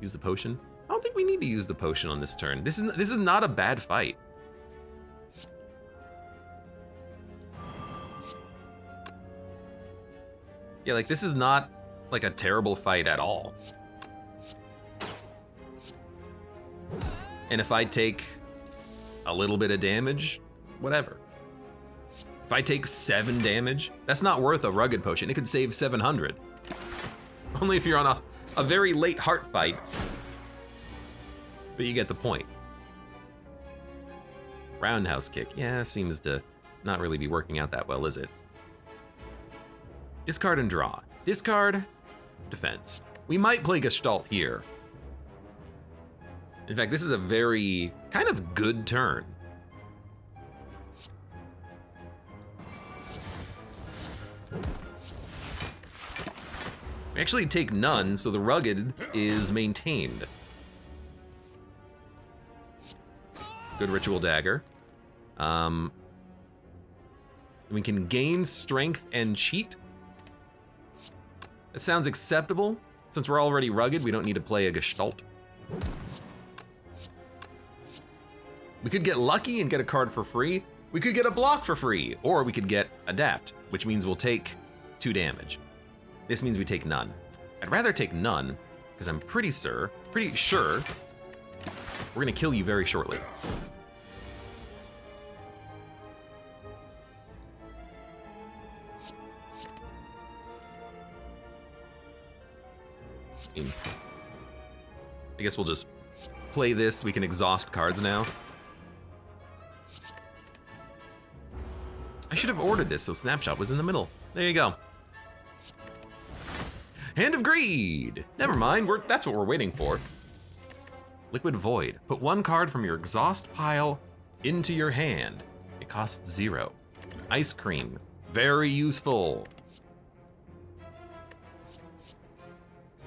Use the potion. I don't think we need to use the potion on this turn. This is not a bad fight. Yeah, like this is not like a terrible fight at all. And if I take a little bit of damage, whatever. If I take 7 damage, that's not worth a rugged potion. It could save 700. Only if you're on a very late heart fight. But you get the point. Roundhouse kick. Yeah, seems to not really be working out that well, is it? Discard and draw. Discard, defense. We might play Gestalt here. In fact, this is a very kind of good turn. We actually take none, so the rugged is maintained. Good ritual dagger. We can gain strength and cheat. That sounds acceptable. Since we're already rugged, we don't need to play a Gestalt. We could get lucky and get a card for free. We could get a block for free, or we could get adapt, which means we'll take 2 damage. This means we take none. I'd rather take none, because I'm pretty sure we're gonna kill you very shortly. I guess we'll just play this. We can exhaust cards now. I should have ordered this so Snapshot was in the middle. There you go. Hand of Greed! Never mind, that's what we're waiting for. Liquid Void. Put 1 card from your exhaust pile into your hand. It costs 0. Ice Cream. Very useful.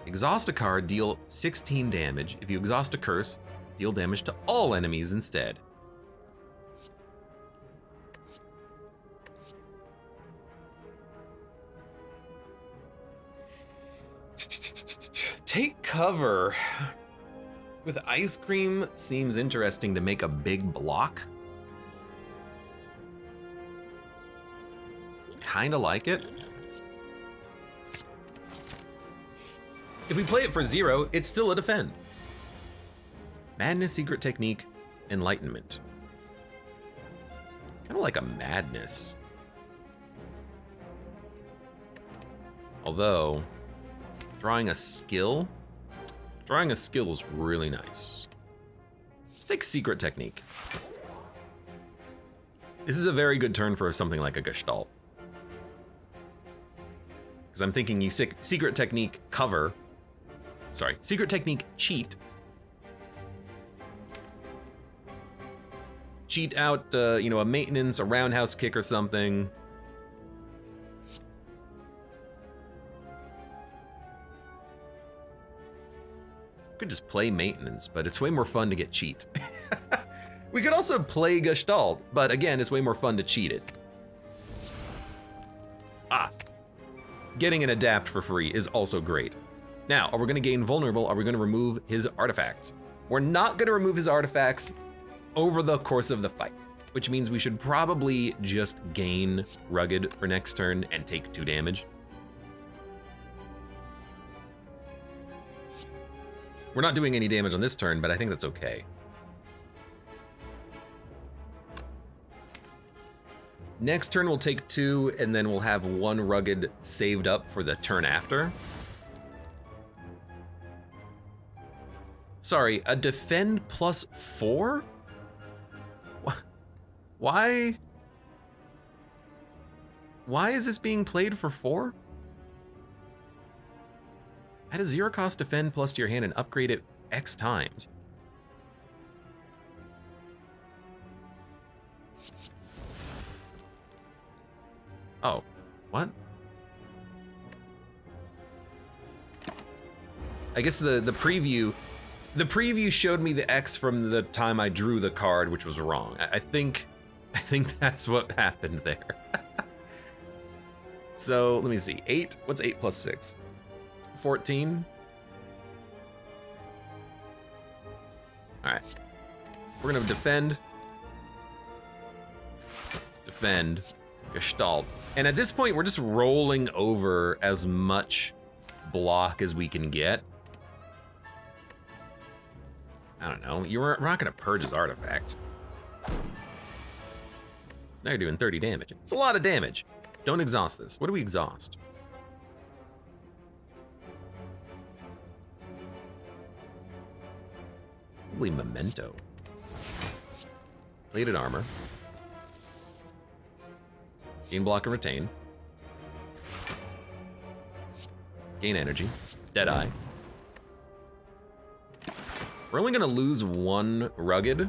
Exhaust a card, deal 16 damage. If you exhaust a curse, deal damage to all enemies instead. Take cover. With Ice Cream, seems interesting to make a big block. Kinda like it. If we play it for 0, it's still a defend. Madness, Secret Technique, Enlightenment. Kinda like a Madness. Although, drawing a skill is really nice. Let's take Secret Technique. This is a very good turn for something like a Gestalt. Because I'm thinking you Secret Technique cover. Sorry, Secret Technique cheat. Cheat out, a maintenance, a roundhouse kick or something. Could just play maintenance, but it's way more fun to get cheat. We could also play Gestalt, but again, it's way more fun to cheat it. Getting an adapt for free is also great. Now, are we gonna gain vulnerable? Are we gonna remove his artifacts? We're not gonna remove his artifacts over the course of the fight, which means we should probably just gain rugged for next turn and take 2 damage. We're not doing any damage on this turn, but I think that's okay. Next turn we'll take 2, and then we'll have 1 rugged saved up for the turn after. Sorry, a defend plus 4? Why? Why is this being played for 4? Add a 0 cost defend plus to your hand and upgrade it X times. Oh, what? I guess the preview showed me the X from the time I drew the card, which was wrong. I think that's what happened there. So let me see. 8. What's 8 plus 6? 14. All right. We're gonna defend, Gestalt, and at this point we're just rolling over as much block as we can get. I don't know. We're not gonna purge his artifact. Now you're doing 30 damage. It's a lot of damage. Don't exhaust this. What do we exhaust? Probably Memento. Plated armor. Gain block and retain. Gain energy. Deadeye. We're only gonna lose 1 rugged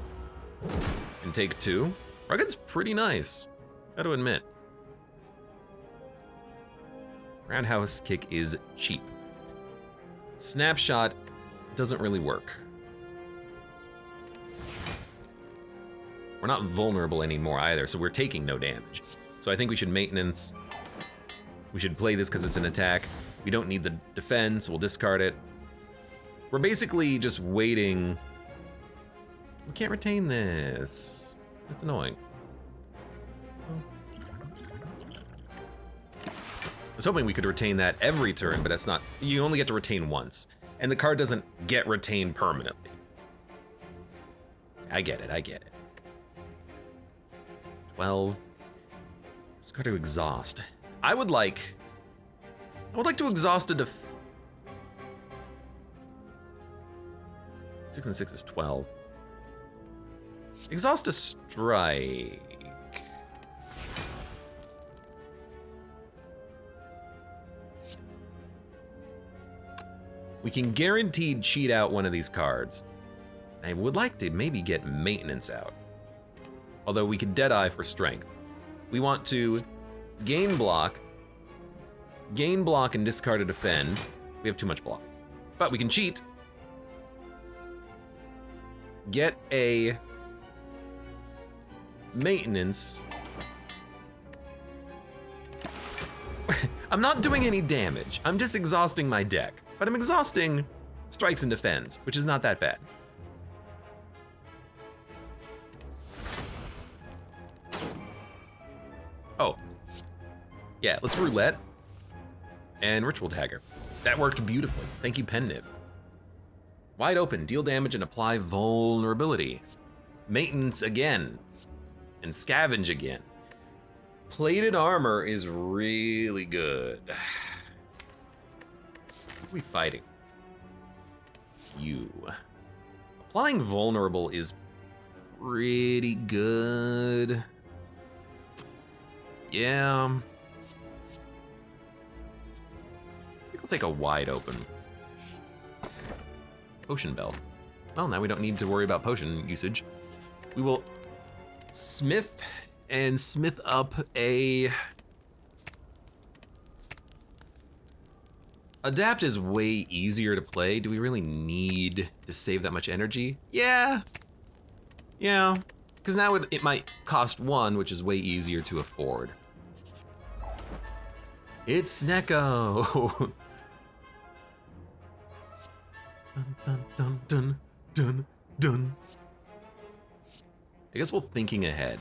and take 2. Rugged's pretty nice, gotta admit. Roundhouse kick is cheap. Snapshot doesn't really work. We're not vulnerable anymore either, so we're taking no damage. So I think we should maintenance. We should play this because it's an attack. We don't need the defense, we'll discard it. We're basically just waiting. We can't retain this. That's annoying. I was hoping we could retain that every turn, but that's not. You only get to retain once, and the card doesn't get retained permanently. I get it, I get it. 12. Just got to exhaust. I would like to exhaust a 6 and 6 is 12. Exhaust a strike. We can guaranteed cheat out one of these cards. I would like to maybe get maintenance out. Although we could Deadeye for strength. We want to gain block and discard a defend. We have too much block. But we can cheat. Get a maintenance. I'm not doing any damage. I'm just exhausting my deck. But I'm exhausting strikes and defends, which is not that bad. Oh. Yeah, let's roulette. And ritual dagger. That worked beautifully. Thank you, Pendiv. Wide open, deal damage and apply vulnerability. Maintenance again. And scavenge again. Plated armor is really good. What are we fighting? You. Applying vulnerable is pretty good. Yeah. I think I'll take a wide open. Potion belt. Well, now we don't need to worry about potion usage. We will smith up a... Adapt is way easier to play. Do we really need to save that much energy? Yeah. Yeah. Because now it might cost 1, which is way easier to afford. It's Snecko. Dun, dun, dun, dun, dun, dun. I guess we're thinking ahead.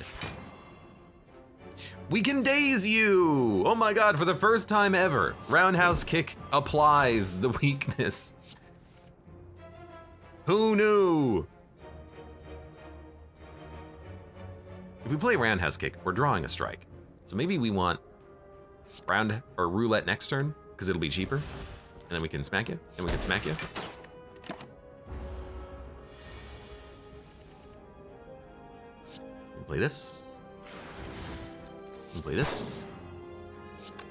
We can daze you! Oh my god, for the first time ever, roundhouse kick applies the weakness. Who knew? If we play roundhouse kick, we're drawing a strike. So maybe we want round or roulette next turn, because it'll be cheaper. And then we can smack you, and we can smack you. Play this. We play this.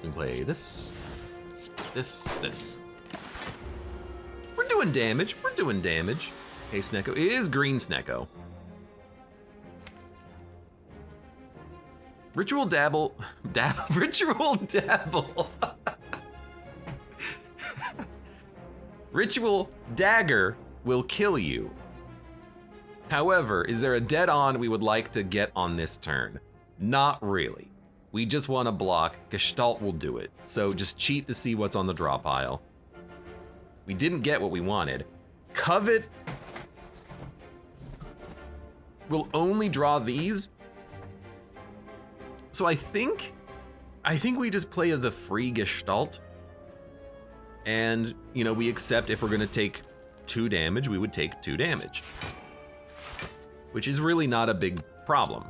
We play this. This. doing damage. We're doing damage. Hey, Snecko. It is green Snecko. Ritual Dabble. Ritual Dabble. Ritual Dagger will kill you. However, is there a dead on we would like to get on this turn? Not really. We just want to block. Gestalt will do it. So just cheat to see what's on the draw pile. We didn't get what we wanted. Covet will only draw these. So I think we just play the free Gestalt. And, you know, we accept if we're gonna take 2 damage, we would take 2 damage. Which is really not a big problem.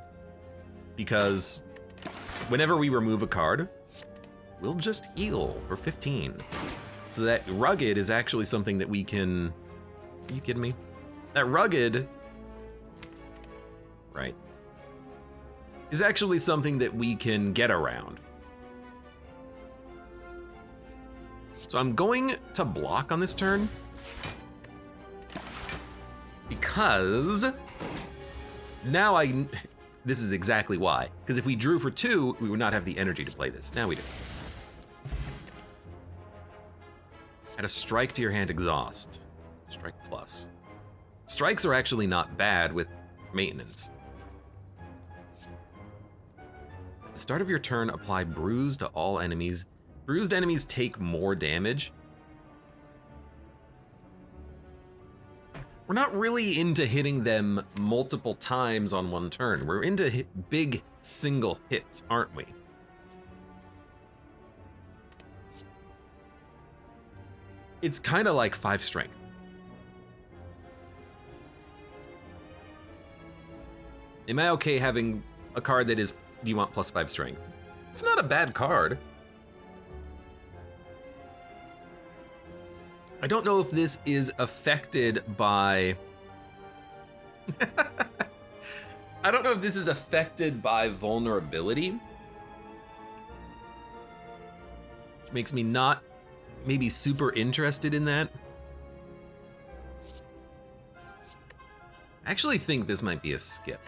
Because whenever we remove a card, we'll just heal for 15. So that rugged is actually something that we can... Are you kidding me? That rugged... Right. Is actually something that we can get around. So I'm going to block on this turn. Because... Now this is exactly why. Because if we drew for 2, we would not have the energy to play this. Now we do. Add a strike to your hand exhaust. Strike plus. Strikes are actually not bad with maintenance. At the start of your turn, apply bruise to all enemies. Bruised enemies take more damage. We're not really into hitting them multiple times on one turn. We're into big single hits, aren't we? It's kind of like 5 strength. Am I okay having a card that is, do you want plus 5 strength? It's not a bad card. I don't know if this is affected by... I don't know if this is affected by vulnerability. Which makes me not maybe super interested in that. I actually think this might be a skip.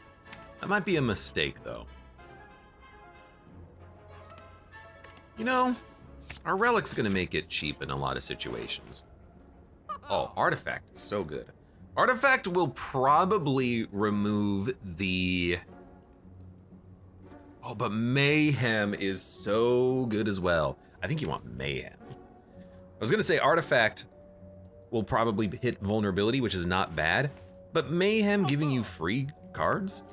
That might be a mistake, though. You know, our relic's gonna make it cheap in a lot of situations. Oh, Artifact is so good. Artifact will probably remove the... Oh, but Mayhem is so good as well. I think you want Mayhem. I was gonna say Artifact will probably hit vulnerability, which is not bad, but Mayhem giving you free cards,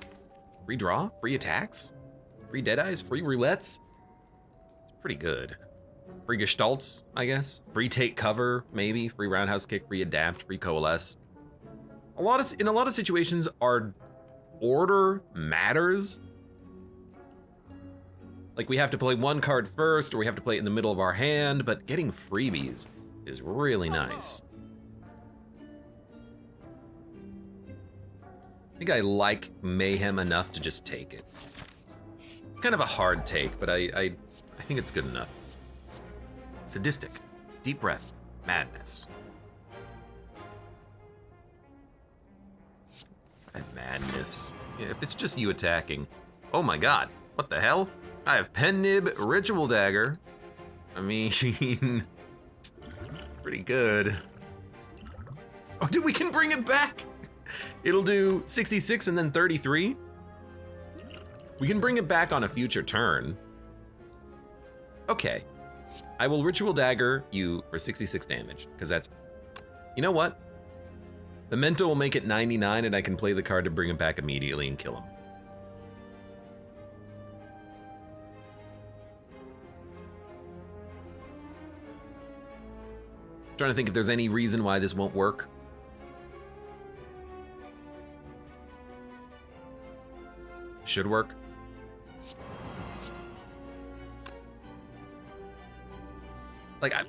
free draw, free attacks, free Deadeyes, free roulettes, it's pretty good. Free Gestalts, I guess. Free take cover, maybe. Free roundhouse kick, free adapt, free coalesce. In a lot of situations, our order matters. Like we have to play one card first, or we have to play it in the middle of our hand, but getting freebies is really nice. I think I like Mayhem enough to just take it. It's kind of a hard take, but I think it's good enough. Sadistic, deep breath, madness. And madness. Yeah, if it's just you attacking. Oh my god, what the hell? I have Pen Nib, Ritual Dagger. I mean, pretty good. Oh, dude, we can bring it back. It'll do 66 and then 33. We can bring it back on a future turn. Okay. I will Ritual Dagger you for 66 damage, because that's... You know what? Memento will make it 99, and I can play the card to bring him back immediately and kill him. Trying to think if there's any reason why this won't work. Should work. Like, I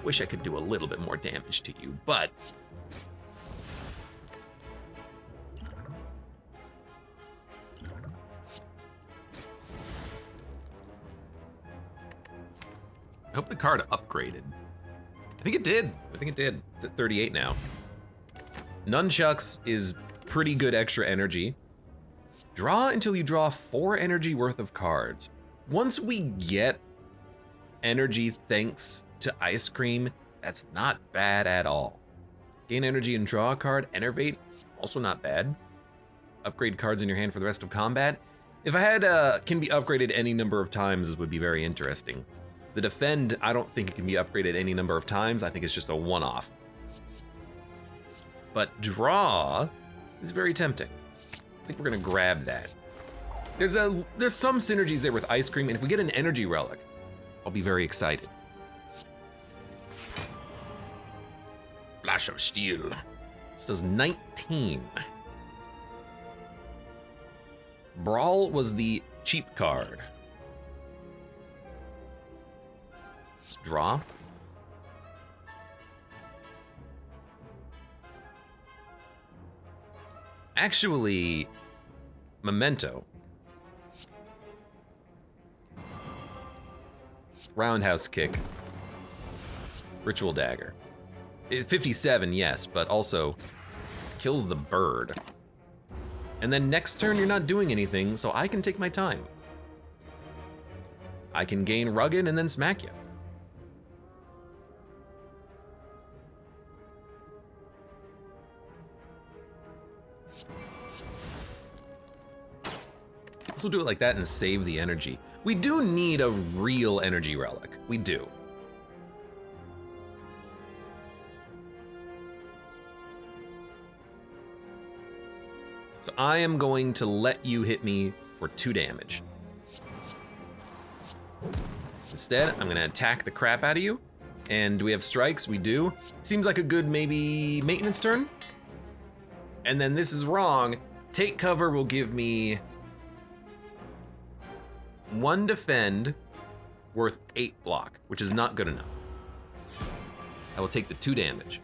wish I could do a little bit more damage to you, but... I hope the card upgraded. think it did. I think it did. It's at 38 now. Nunchucks is pretty good extra energy. Draw until you draw 4 energy worth of cards. Once we get energy thanks to ice cream, that's not bad at all. Gain energy and draw a card. Enervate, also not bad. Upgrade cards in your hand for the rest of combat. If I had can be upgraded any number of times, it would be very interesting. The defend, I don't think it can be upgraded any number of times. I think it's just a one-off. But draw is very tempting. I think we're gonna grab that. There's some synergies there with ice cream, and if we get an energy relic, I'll be very excited. Flash of Steel. This does 19. Brawl was the cheap card. Let's draw. Actually, Memento. Roundhouse kick. Ritual dagger. 57, yes, but also kills the bird. And then next turn you're not doing anything, so I can take my time. I can gain rugged and then smack you. We'll do it like that and save the energy. We do need a real energy relic. We do. So I am going to let you hit me for 2 damage. Instead, I'm gonna attack the crap out of you. And do we have strikes? We do. Seems like a good maybe maintenance turn. And then this is wrong. Take cover will give me 1 defend worth 8 block, which is not good enough. I will take the 2 damage.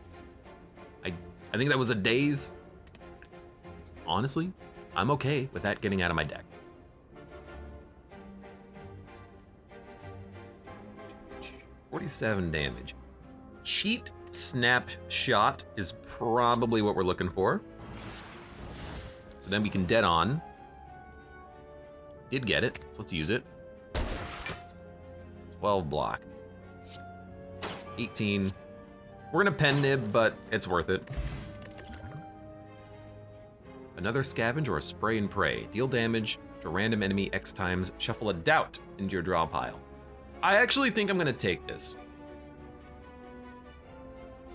I think that was a daze. Honestly, I'm okay with that getting out of my deck. $47 damage. Cheat snapshot is probably what we're looking for. So then we can dead on. Did get it, so let's use it. 12 block. 18. We're gonna pen nib, but it's worth it. Another scavenge or a spray and pray. Deal damage to a random enemy X times. Shuffle a doubt into your draw pile. I actually think I'm gonna take this.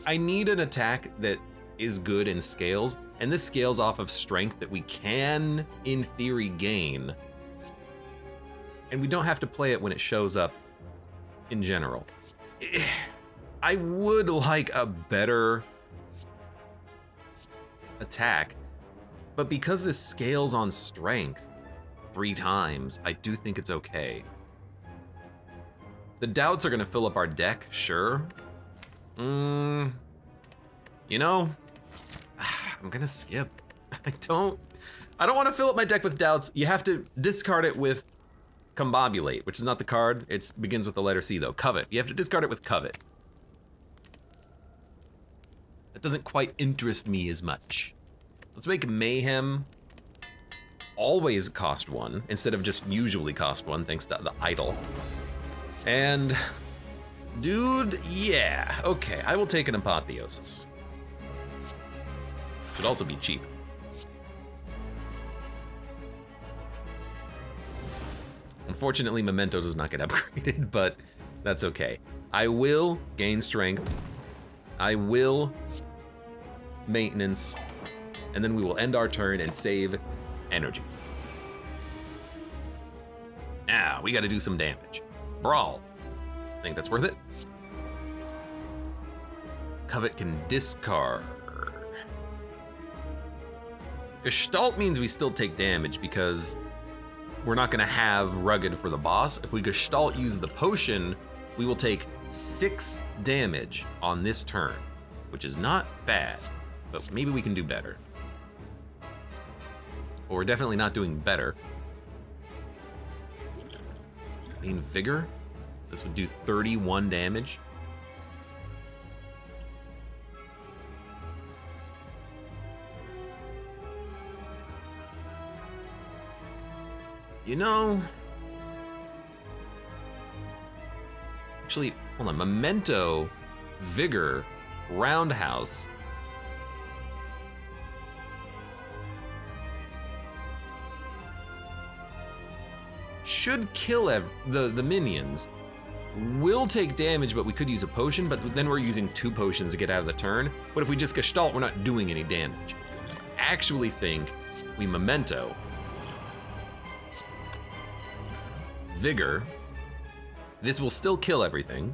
I need an attack that is good and scales, and this scales off of strength that we can, in theory, gain. And we don't have to play it when it shows up in general. I would like a better attack, but because this scales on strength 3 times, I do think it's okay. The doubts are gonna fill up our deck, sure. You know, I'm gonna skip. I don't wanna fill up my deck with doubts. You have to discard it with Combobulate, which is not the card. It begins with the letter C though. Covet. You have to discard it with Covet. That doesn't quite interest me as much. Let's make Mayhem always cost 1 instead of just usually cost 1 thanks to the idol. And dude, yeah, okay, I will take an Apotheosis. Should also be cheap. Unfortunately, Memento does not get upgraded, but that's okay. I will gain strength. I will maintenance, and then we will end our turn and save energy. Now, we gotta do some damage. Brawl. I think that's worth it. Covet can discard. Gestalt means we still take damage because we're not gonna have rugged for the boss. If we Gestalt use the potion, we will take 6 damage on this turn, which is not bad, but maybe we can do better. Or we're definitely not doing better. Gain Vigor. This would do 31 damage. You know... Actually, hold on. Memento, Vigor, Roundhouse. Should kill the minions. Will take damage, but we could use a potion, but then we're using 2 potions to get out of the turn. But if we just Gestalt, we're not doing any damage. Actually think we Memento. Vigor. This will still kill everything.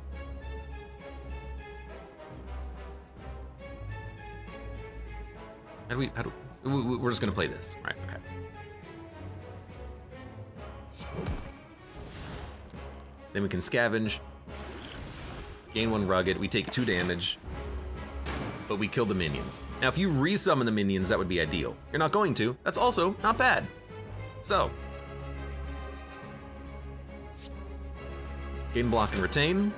We're just gonna play this, right, okay. Then we can scavenge, gain 1 rugged, we take 2 damage, but we kill the minions. Now if you resummon the minions, that would be ideal. You're not going to, that's also not bad. So, gain block and retain.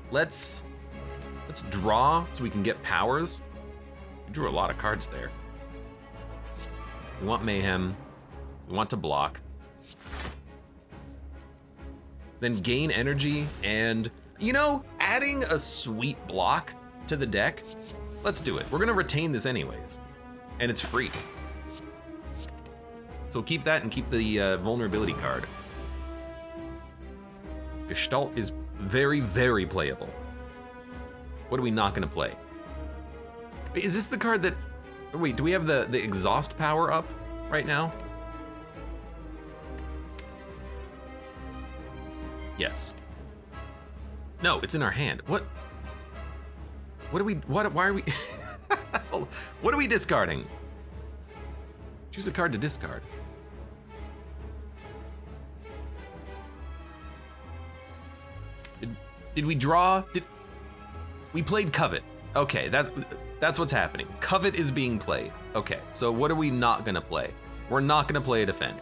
Let's draw so we can get powers. We drew a lot of cards there. We want mayhem, we want to block. Then gain energy, and, you know, adding a sweet block to the deck, let's do it. We're gonna retain this anyways, and it's free. So keep that and keep the vulnerability card. Gestalt is very, very playable. What are we not gonna play? Wait, is this the card that, wait, do we have the exhaust power up right now? Yes. No, it's in our hand. What are we, why are we, what are we discarding? Choose a card to discard. Did we draw? We played Covet. Okay, that's what's happening. Covet is being played. Okay, so what are we not gonna play? We're not gonna play a defend.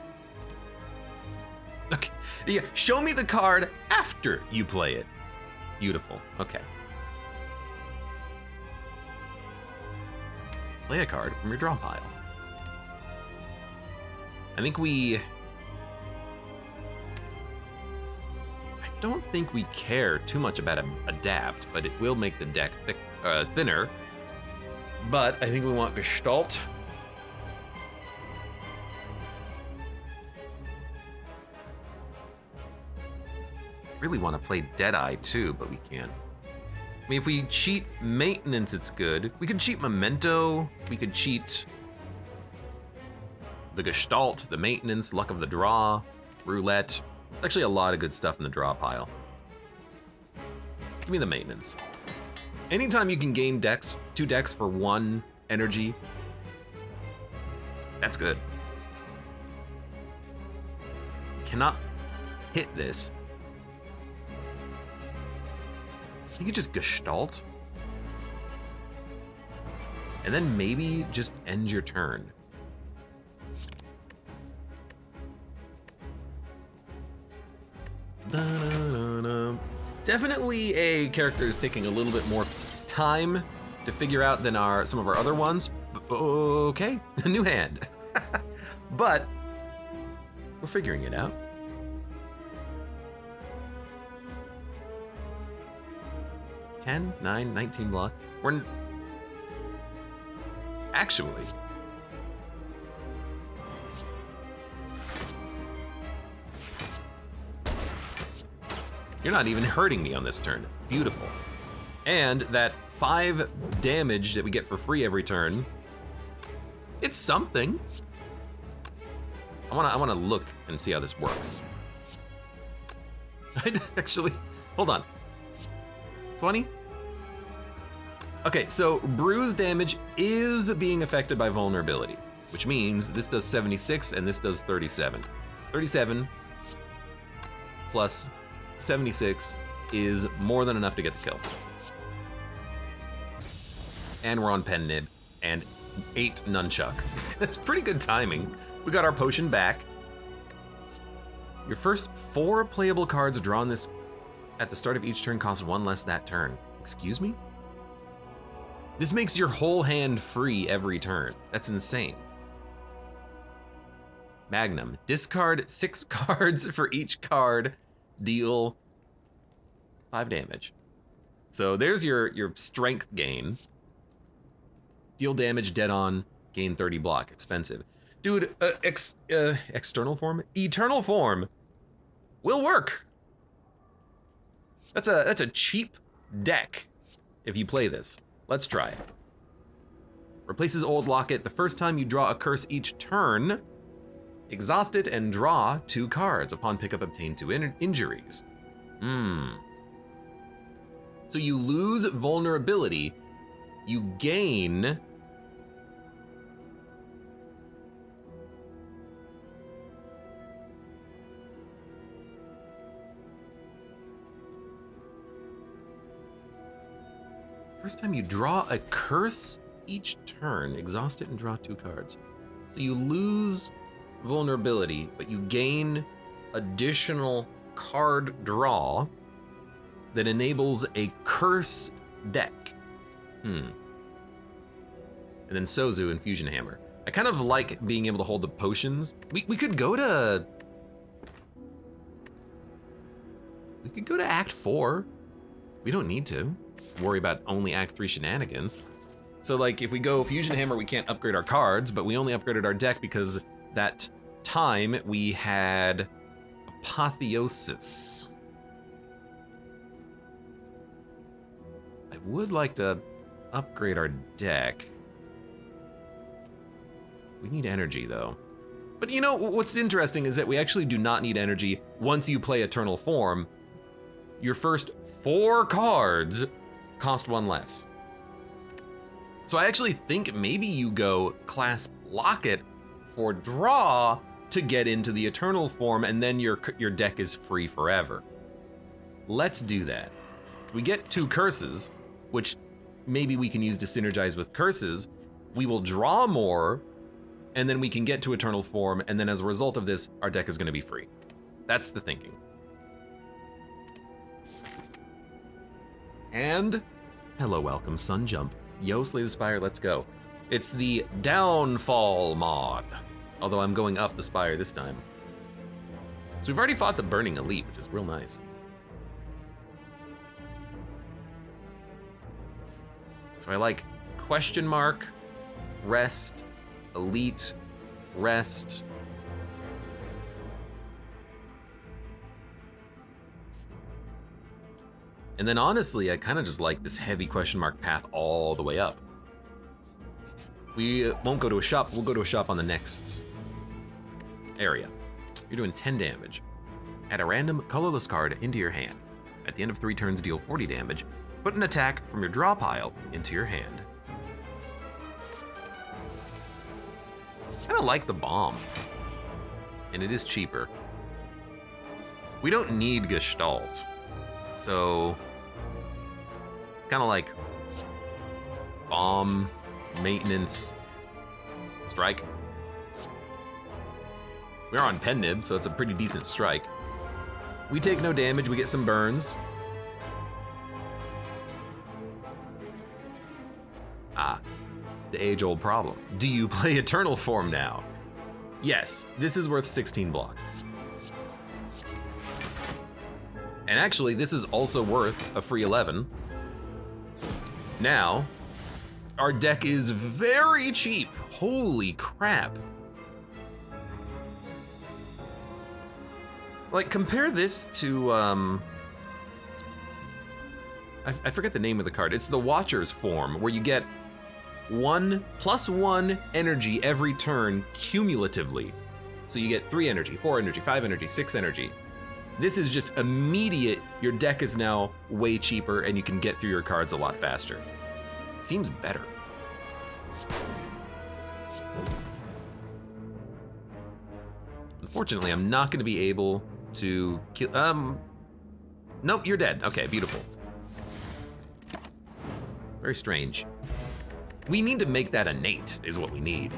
Okay, yeah, show me the card after you play it. Beautiful, okay. Play a card from your draw pile. I don't think we care too much about adapt, but it will make the deck thinner. But I think we want Gestalt. Really want to play Deadeye too, but we can't. I mean, if we cheat maintenance, it's good. We could cheat Memento. We could cheat the Gestalt, the maintenance, luck of the draw, roulette. There's actually a lot of good stuff in the draw pile. Give me the maintenance. Anytime you can gain decks, 2 decks for 1 energy, that's good. Cannot hit this. You could just Gestalt. And then maybe just end your turn. Definitely a character is taking a little bit more time to figure out than some of our other ones. Okay, a new hand. But we're figuring it out. 10, 9, 19 block. We're actually. You're not even hurting me on this turn. Beautiful. And that 5 damage that we get for free every turn, it's something. I wanna look and see how this works. Actually, hold on. 20? Okay, so bruise damage is being affected by vulnerability, which means this does 76 and this does 37. 37 plus 76 is more than enough to get the kill. And we're on Pen Nib and 8 Nunchuck. That's pretty good timing. We got our potion back. Your first 4 playable cards drawn this at the start of each turn cost 1 less that turn. Excuse me? This makes your whole hand free every turn. That's insane. Magnum. Discard 6 cards for each card. Deal 5 damage. So there's your strength gain. Deal damage dead on, gain 30 block. Expensive. Dude, external form? Eternal form will work. That's a cheap deck if you play this. Let's try it. Replaces old locket. The first time you draw a curse each turn, exhaust it and draw 2 cards. Upon pickup, obtain 2 injuries. So you lose vulnerability. You gain... First time you draw a curse each turn, exhaust it and draw 2 cards. So you lose vulnerability, but you gain additional card draw that enables a cursed deck. And then Sozu and Fusion Hammer. I kind of like being able to hold the potions. We could go to... We could go to Act 4. We don't need to worry about only Act 3 shenanigans. So like if we go Fusion Hammer, we can't upgrade our cards, but we only upgraded our deck because that time we had Apotheosis. I would like to upgrade our deck. We need energy though. But you know, what's interesting is that we actually do not need energy once you play Eternal Form. Your first 4 cards cost 1 less. So I actually think maybe you go Clasp Locket for draw to get into the Eternal Form, and then your deck is free forever. Let's do that. We get 2 curses, which maybe we can use to synergize with curses. We will draw more, and then we can get to Eternal Form, and then as a result of this, our deck is going to be free. That's the thinking. And hello, welcome, Sunjump. Yo, Slay the Spire, let's go. It's the Downfall mod, although I'm going up the Spire this time. So we've already fought the Burning Elite, which is real nice. So I like question mark, rest, elite, rest. And then honestly, I kind of just like this heavy question mark path all the way up. We won't go to a shop, we'll go to a shop on the next area. You're doing 10 damage. Add a random colorless card into your hand. At the end of 3 turns, deal 40 damage. Put an attack from your draw pile into your hand. I kind of like the bomb. And it is cheaper. We don't need Gestalt. So, kind of like bomb, maintenance, strike. We're on Pen Nib, so it's a pretty decent strike. We take no damage, we get some burns. Ah, the age-old problem. Do you play Eternal Form now? Yes, this is worth 16 block. And actually, this is also worth a free 11. Now, our deck is very cheap. Holy crap. Like, compare this to, I forget the name of the card. It's the Watcher's Form, where you get 1+1 energy every turn cumulatively. So you get 3 energy, 4 energy, 5 energy, 6 energy. This is just immediate. Your deck is now way cheaper and you can get through your cards a lot faster. Seems better. Unfortunately, I'm not going to be able to kill... Nope, you're dead. Okay, beautiful. Very strange. We need to make that innate, is what we need.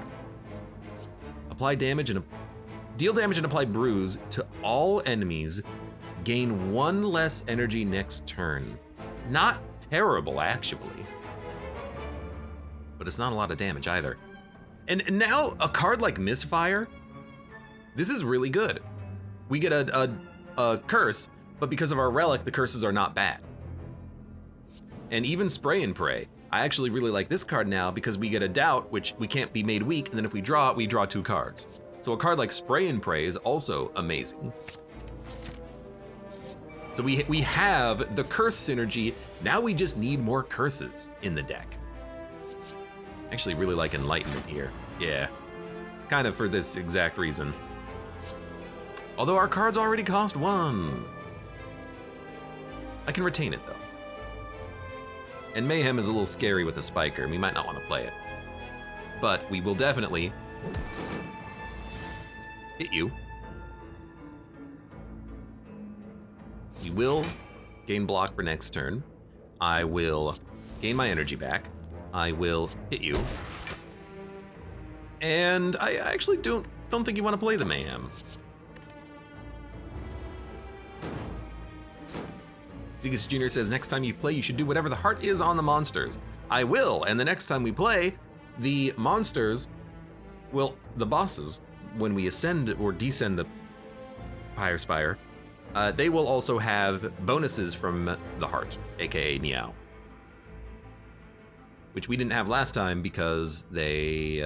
Apply damage and... Deal damage and apply bruise to all enemies. Gain 1 less energy next turn. Not terrible, actually. But it's not a lot of damage either. And now, a card like Misfire, This is really good. We get a curse, but because of our relic, the curses are not bad. And even Spray and Pray. I actually really like this card now because we get a doubt, which we can't be made weak, and then if we draw 2 cards. So a card like Spray and Pray is also amazing. So we have the curse synergy. Now we just need more curses in the deck. I actually really like Enlightenment here. Yeah, kind of for this exact reason. Although our cards already cost 1. I can retain it though. And Mayhem is a little scary with a Spiker, and we might not want to play it. But we will definitely hit you. We will gain block for next turn. I will gain my energy back. I will hit you. And I actually don't think you want to play the Mayhem. Zegas Jr. says, next time you play, you should do whatever the heart is on the monsters. I will, and the next time we play, the monsters will, the bosses, when we ascend or descend the Pyre Spire, they will also have bonuses from the heart, aka Niao. Which we didn't have last time because they,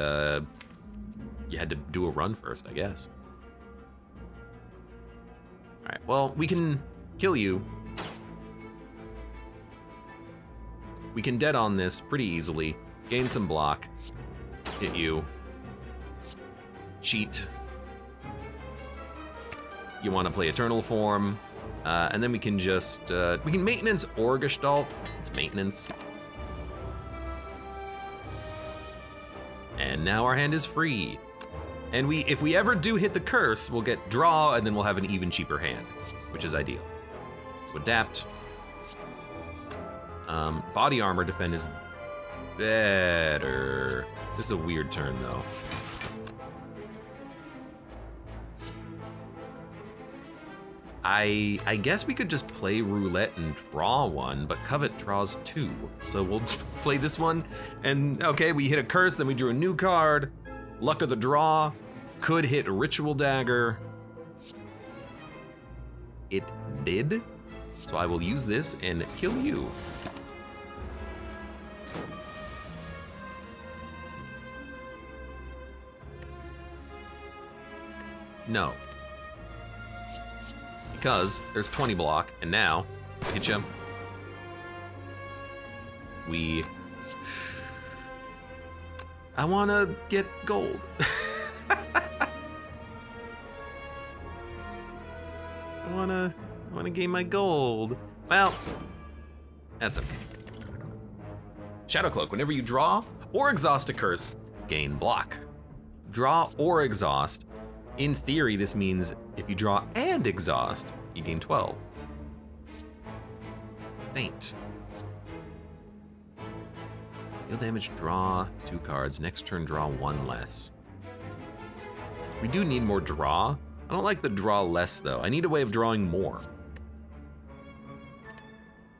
you had to do a run first, I guess. All right, well, we can kill you. We can dead on this pretty easily, gain some block, hit you, cheat. You want to play Eternal Form, and then we can just, we can maintenance or Gestalt. It's maintenance. And now our hand is free. And if we ever do hit the curse, we'll get draw, and then we'll have an even cheaper hand, which is ideal. So adapt. Body armor defend is better. This is a weird turn though. I guess we could just play roulette and draw 1, but Covet draws 2. So we'll play this one, and okay, we hit a curse, then we drew a new card. Luck of the draw, could hit Ritual Dagger. It did, so I will use this and kill you. No. Because there's 20 block, and now, hit you. I wanna get gold. I wanna gain my gold. Well, that's okay. Shadow Cloak, whenever you draw or exhaust a curse, gain block. Draw or exhaust. In theory, this means if you draw and exhaust, you gain 12. Faint. Deal damage, draw 2 cards. Next turn, draw 1 less. We do need more draw. I don't like the draw less, though. I need a way of drawing more.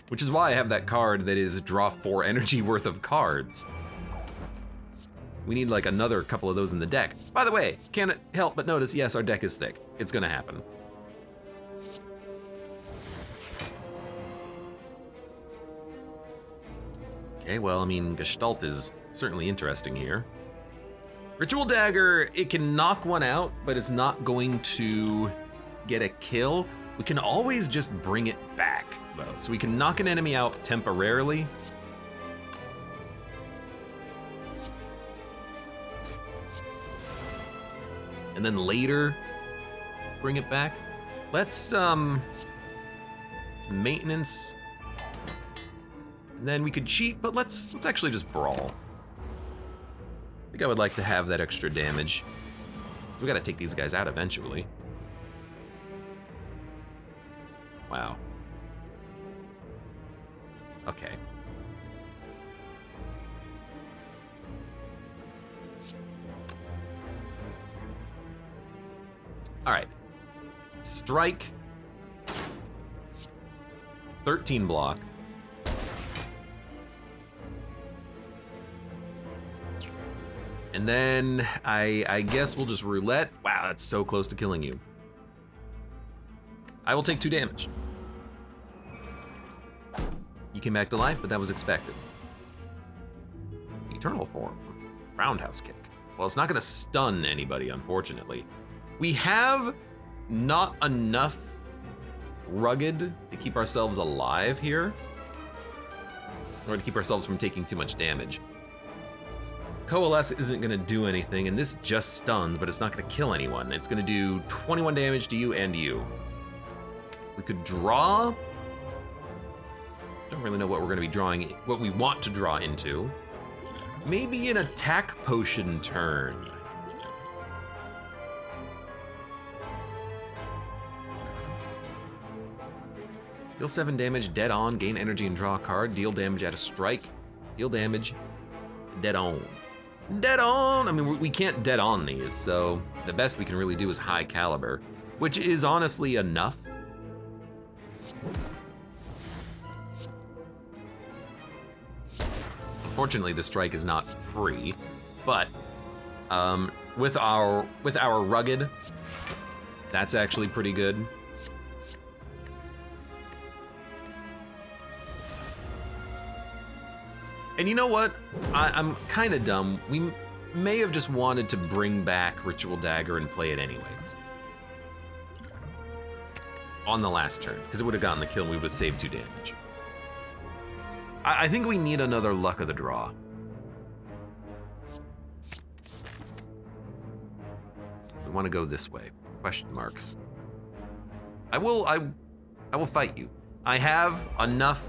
Which is why I have that card that is draw 4 energy worth of cards. We need like another couple of those in the deck. By the way, can't help but notice, yes, our deck is thick. It's gonna happen. Okay, well, I mean, Gestalt is certainly interesting here. Ritual Dagger, it can knock one out, but it's not going to get a kill. We can always just bring it back, though. So we can knock an enemy out temporarily. And then later, bring it back. Let's, maintenance. And then we could cheat, but let's actually just brawl. I think I would like to have that extra damage. So we gotta take these guys out eventually. Wow. Okay. All right, strike, 13 block. And then I guess we'll just roulette. Wow, that's so close to killing you. I will take 2 damage. You came back to life, but that was expected. Eternal form. Roundhouse kick. Well, it's not gonna stun anybody, unfortunately. We have not enough rugged to keep ourselves alive here, or to keep ourselves from taking too much damage. Coalesce isn't gonna do anything, and this just stuns, but it's not gonna kill anyone. It's gonna do 21 damage to you and you. We could draw. Don't really know what we're gonna be drawing, what we want to draw into. Maybe an attack potion turn. Deal 7 damage, dead on, gain energy and draw a card, deal damage at a strike, deal damage, dead on. Dead on! I mean, we can't dead on these, so the best we can really do is high caliber, which is honestly enough. Unfortunately, the strike is not free, but with our rugged, that's actually pretty good. And you know what? I'm kind of dumb. We may have just wanted to bring back Ritual Dagger and play it anyways. On the last turn, because it would have gotten the kill and we would have saved 2 damage. I think we need another luck of the draw. We want to go this way. Question marks. I will fight you. I have enough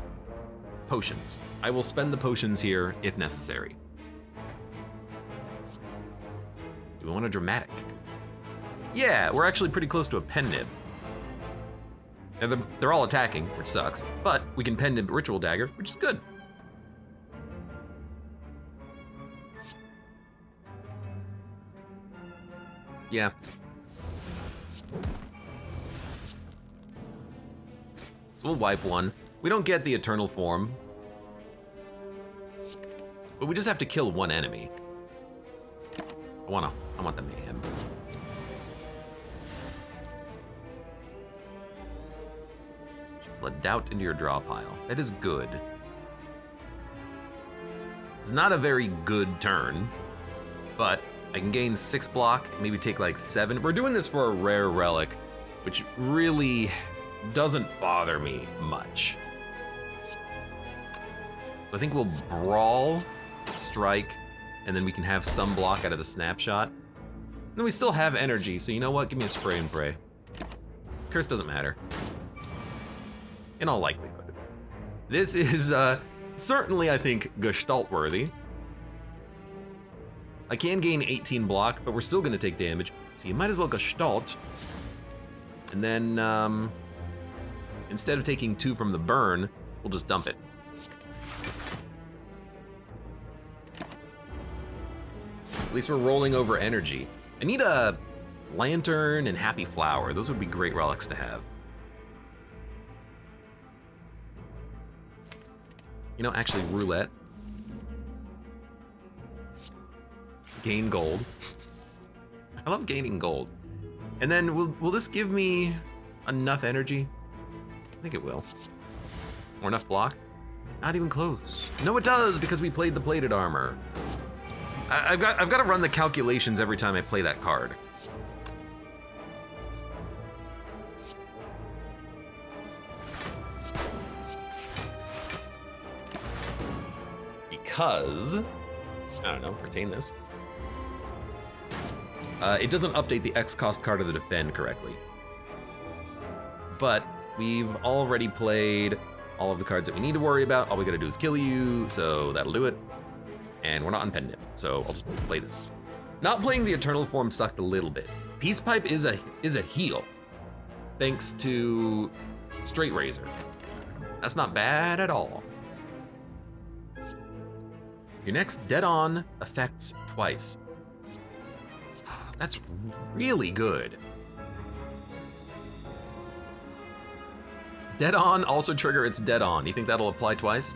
potions. I will spend the potions here if necessary. Do we want a dramatic? Yeah, we're actually pretty close to a pen nib. And they're all attacking, which sucks, but we can pen nib Ritual Dagger, which is good. Yeah. So we'll wipe one. We don't get the Eternal Form, but we just have to kill one enemy. I want the mayhem. Let doubt into your draw pile. That is good. It's not a very good turn, but I can gain 6 block, maybe take like 7. We're doing this for a rare relic, which really doesn't bother me much. So I think we'll brawl, strike, and then we can have some block out of the snapshot. And then we still have energy, so you know what? Give me a spray and pray. Curse doesn't matter. In all likelihood. This is certainly, I think, Gestalt worthy. I can gain 18 block, but we're still gonna take damage, so you might as well Gestalt. And then, instead of taking 2 from the burn, we'll just dump it. At least we're rolling over energy. I need a lantern and happy flower. Those would be great relics to have. You know, actually, roulette. Gain gold. I love gaining gold. And then will this give me enough energy? I think it will. Or enough block? Not even close. No, it does, because we played the plated armor. I've got to run the calculations every time I play that card. Because, I don't know, retain this. It doesn't update the X cost card of the defend correctly. But we've already played all of the cards that we need to worry about. All we gotta do is kill you, so that'll do it. And we're not on pen nib, so I'll just play this. Not playing the Eternal Form sucked a little bit. Peace Pipe is a heal, thanks to Straight Razor. That's not bad at all. Your next dead on affects twice. That's really good. Dead on also trigger its dead on. You think that'll apply twice?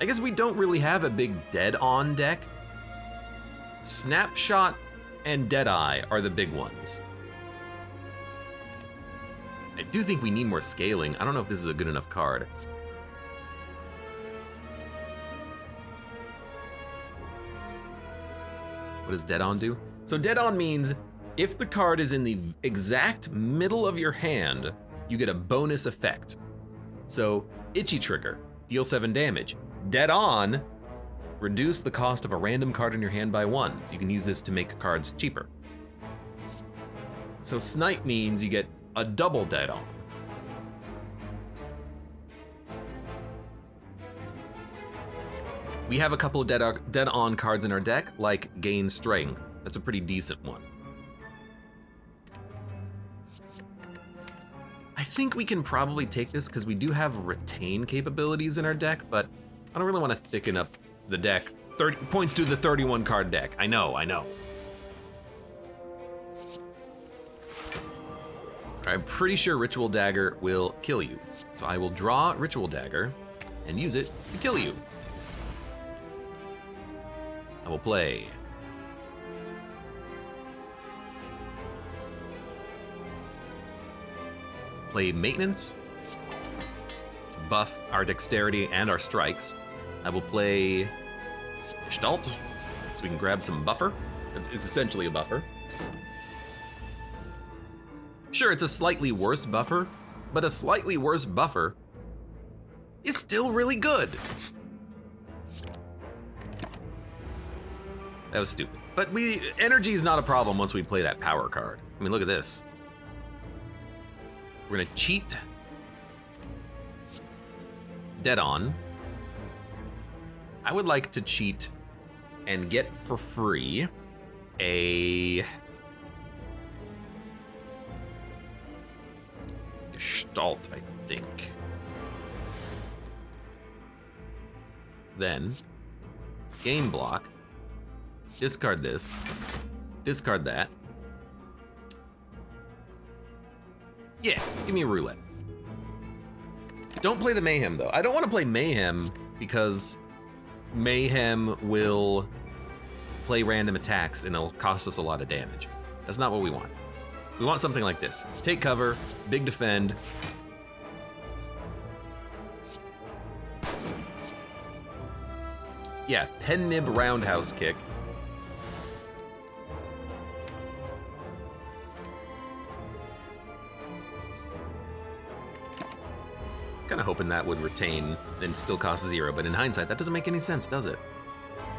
I guess we don't really have a big dead-on deck. Snapshot and Deadeye are the big ones. I do think we need more scaling. I don't know if this is a good enough card. What does Dead On do? So Dead On means if the card is in the exact middle of your hand, you get a bonus effect. So Itchy Trigger, deal 7 damage. Dead On, reduce the cost of a random card in your hand by 1. So you can use this to make cards cheaper. So Snipe means you get a double Dead On. We have a couple of dead on cards in our deck, like Gain Strength. That's a pretty decent one. I think we can probably take this because we do have retain capabilities in our deck, but I don't really want to thicken up the deck. 30 points to the 31 card deck. I know. I'm pretty sure Ritual Dagger will kill you. So I will draw Ritual Dagger and use it to kill you. I will play Maintenance to buff our dexterity and our strikes. I will play Gestalt so we can grab some buffer. It's essentially a buffer. Sure, it's a slightly worse buffer, but a slightly worse buffer is still really good. That was stupid. But energy is not a problem once we play that power card. I mean, look at this. We're gonna cheat Dead On. I would like to cheat and get for free a Gestalt, I think. Then, game block. Discard this. Discard that. Yeah, give me a roulette. Don't play the Mayhem, though. I don't want to play Mayhem because Mayhem will play random attacks and it'll cost us a lot of damage. That's not what we want. We want something like this. Take cover, big defend. Yeah, Pen Nib Roundhouse Kick. Kind of hoping that would retain and still cost 0, but in hindsight, that doesn't make any sense, does it?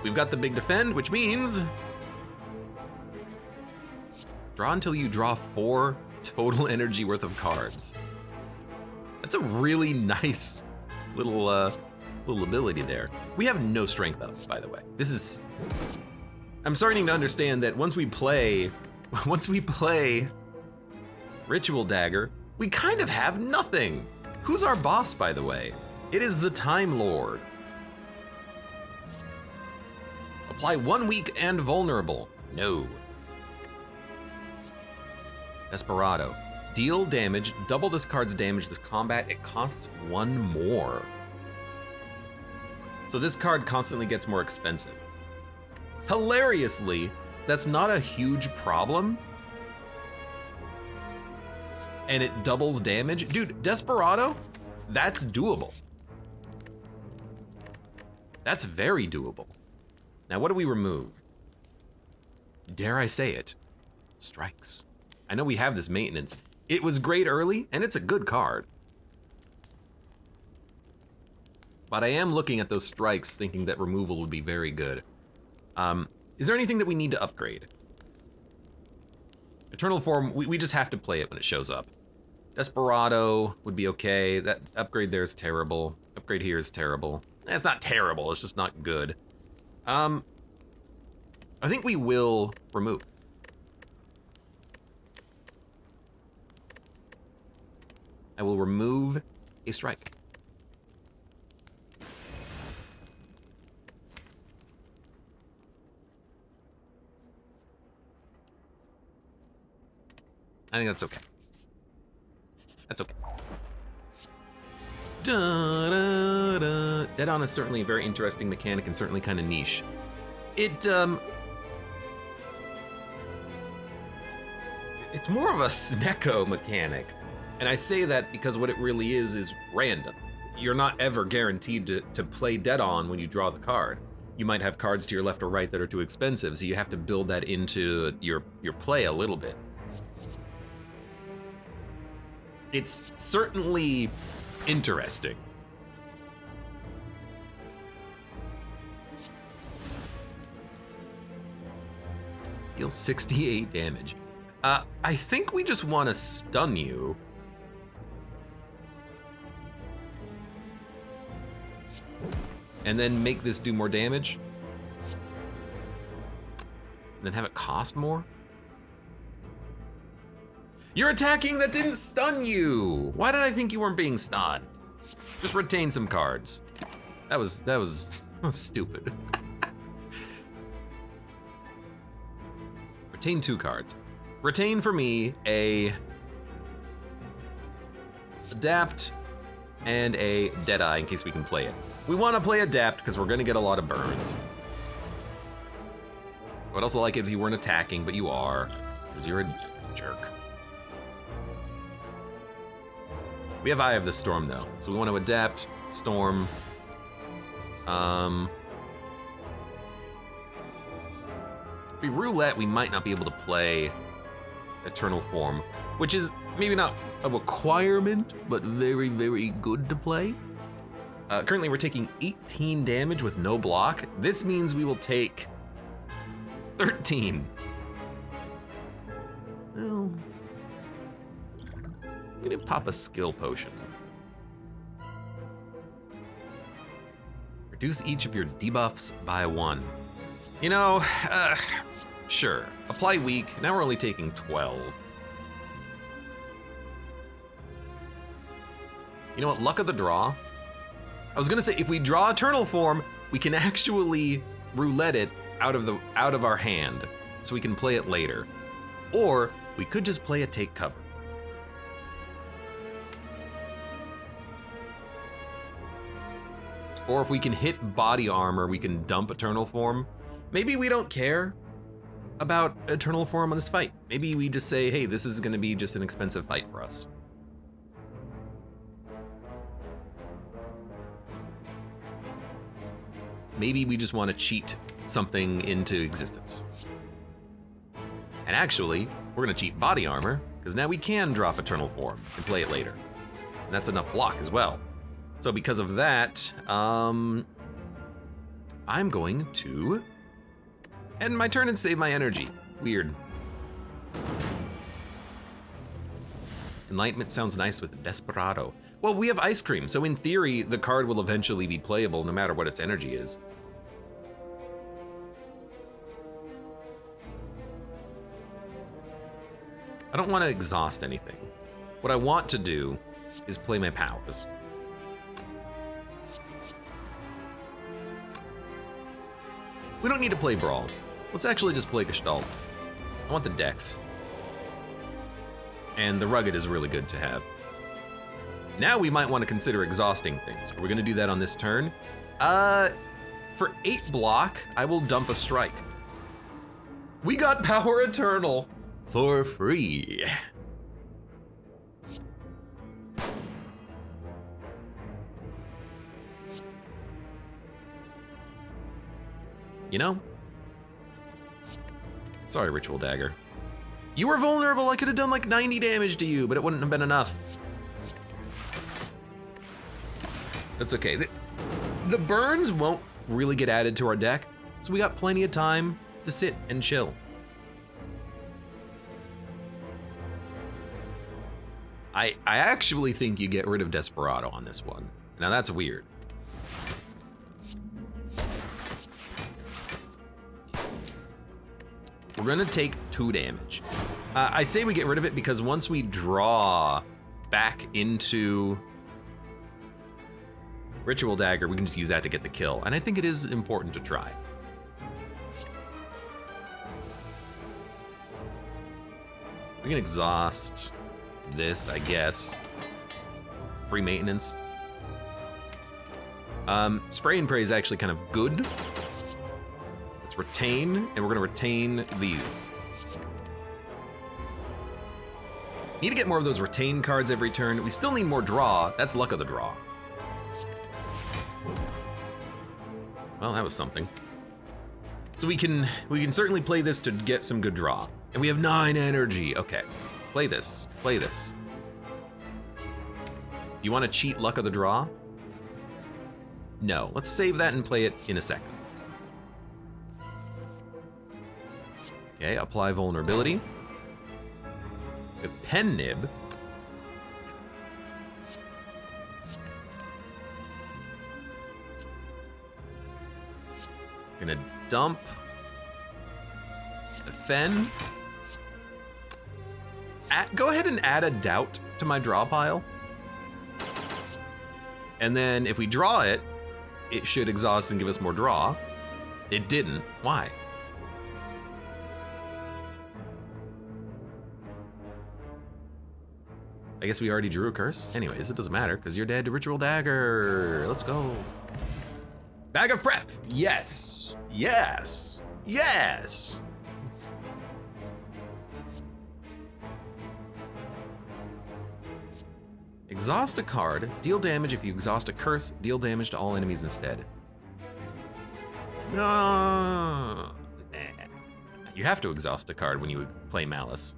We've got the big defend, which means draw until you draw 4 total energy worth of cards. That's a really nice little ability there. We have no strength up, by the way. I'm starting to understand that once we play Ritual Dagger, we kind of have nothing. Who's our boss, by the way? It is the Time Lord. Apply 1 weak and vulnerable. No. Desperado. Deal damage, double this card's damage this combat. It costs 1 more. So this card constantly gets more expensive. Hilariously, that's not a huge problem. And it doubles damage. Dude, Desperado, that's doable. That's very doable. Now, what do we remove? Dare I say it? Strikes. I know we have this maintenance. It was great early, and it's a good card. But I am looking at those strikes thinking that removal would be very good. Is there anything that we need to upgrade? Eternal Form, we just have to play it when it shows up. Desperado would be okay. That upgrade there is terrible. Upgrade here is terrible. It's not terrible, it's just not good. I think we will remove. I will remove a strike. I think that's okay. That's okay. Da, da, da, Dead On is certainly a very interesting mechanic and certainly kind of niche. It's more of a Snecko mechanic. And I say that because what it really is random. You're not ever guaranteed to play Dead On when you draw the card. You might have cards to your left or right that are too expensive, so you have to build that into your play a little bit. It's certainly interesting. Deals 68 damage. I think we just want to stun you. And then make this do more damage. And then have it cost more. You're attacking that didn't stun you. Why did I think you weren't being stunned? Just retain some cards. That was stupid. Retain 2 cards. Retain for me a Adapt and a Deadeye in case we can play it. We want to play Adapt because we're going to get a lot of burns. I would also like it if you weren't attacking, but you are, because you're a jerk. We have Eye of the Storm though, so we want to Adapt, Storm. If we Roulette, we might not be able to play Eternal Form, which is maybe not a requirement, but very, very good to play. Currently we're taking 18 damage with no block. This means we will take 13. Well, I'm gonna pop a skill potion. Reduce each of your debuffs by 1. You know, sure. Apply weak. Now we're only taking 12. You know what? Luck of the draw. I was gonna say if we draw Eternal Form, we can actually roulette it out of our hand, so we can play it later. Or we could just play a Take Cover. Or if we can hit body armor, we can dump Eternal Form. Maybe we don't care about Eternal Form on this fight. Maybe we just say, hey, this is gonna be just an expensive fight for us. Maybe we just want to cheat something into existence. And actually, we're gonna cheat body armor, because now we can drop Eternal Form and play it later. And that's enough block as well. So because of that, I'm going to end my turn and save my energy. Weird. Enlightenment sounds nice with Desperado. Well, we have Ice Cream, so in theory, the card will eventually be playable no matter what its energy is. I don't want to exhaust anything. What I want to do is play my powers. We don't need to play Brawl. Let's actually just play Gestalt. I want the Dex. And the Rugged is really good to have. Now we might want to consider exhausting things. We're gonna do that on this turn. For 8 block, I will dump a Strike. We got Power Eternal for free. You know? Sorry, Ritual Dagger. You were vulnerable, I could have done like 90 damage to you, but it wouldn't have been enough. That's okay. The burns won't really get added to our deck, so we got plenty of time to sit and chill. I actually think you get rid of Desperado on this one. Now that's weird. We're gonna take 2 damage. I say we get rid of it because once we draw back into Ritual Dagger, we can just use that to get the kill. And I think it is important to try. We can exhaust this, I guess. Free maintenance. Spray and pray is actually kind of good. Let's retain, and we're gonna retain these. Need to get more of those retain cards every turn. We still need more draw. That's luck of the draw. Well, that was something. So we can certainly play this to get some good draw. And we have 9 energy. Okay, play this, play this. Do you want to cheat luck of the draw? No, let's save that and play it in a second. Okay, apply vulnerability. A pen nib. Gonna dump the fen. Go ahead and add a doubt to my draw pile. And then if we draw it, it should exhaust and give us more draw. It didn't. Why? I guess we already drew a curse. Anyways, it doesn't matter because you're dead to Ritual Dagger. Let's go. Bag of Prep. Yes. Yes. Yes. Exhaust a card. Deal damage if you exhaust a curse. Deal damage to all enemies instead. No. You have to exhaust a card when you play Malice.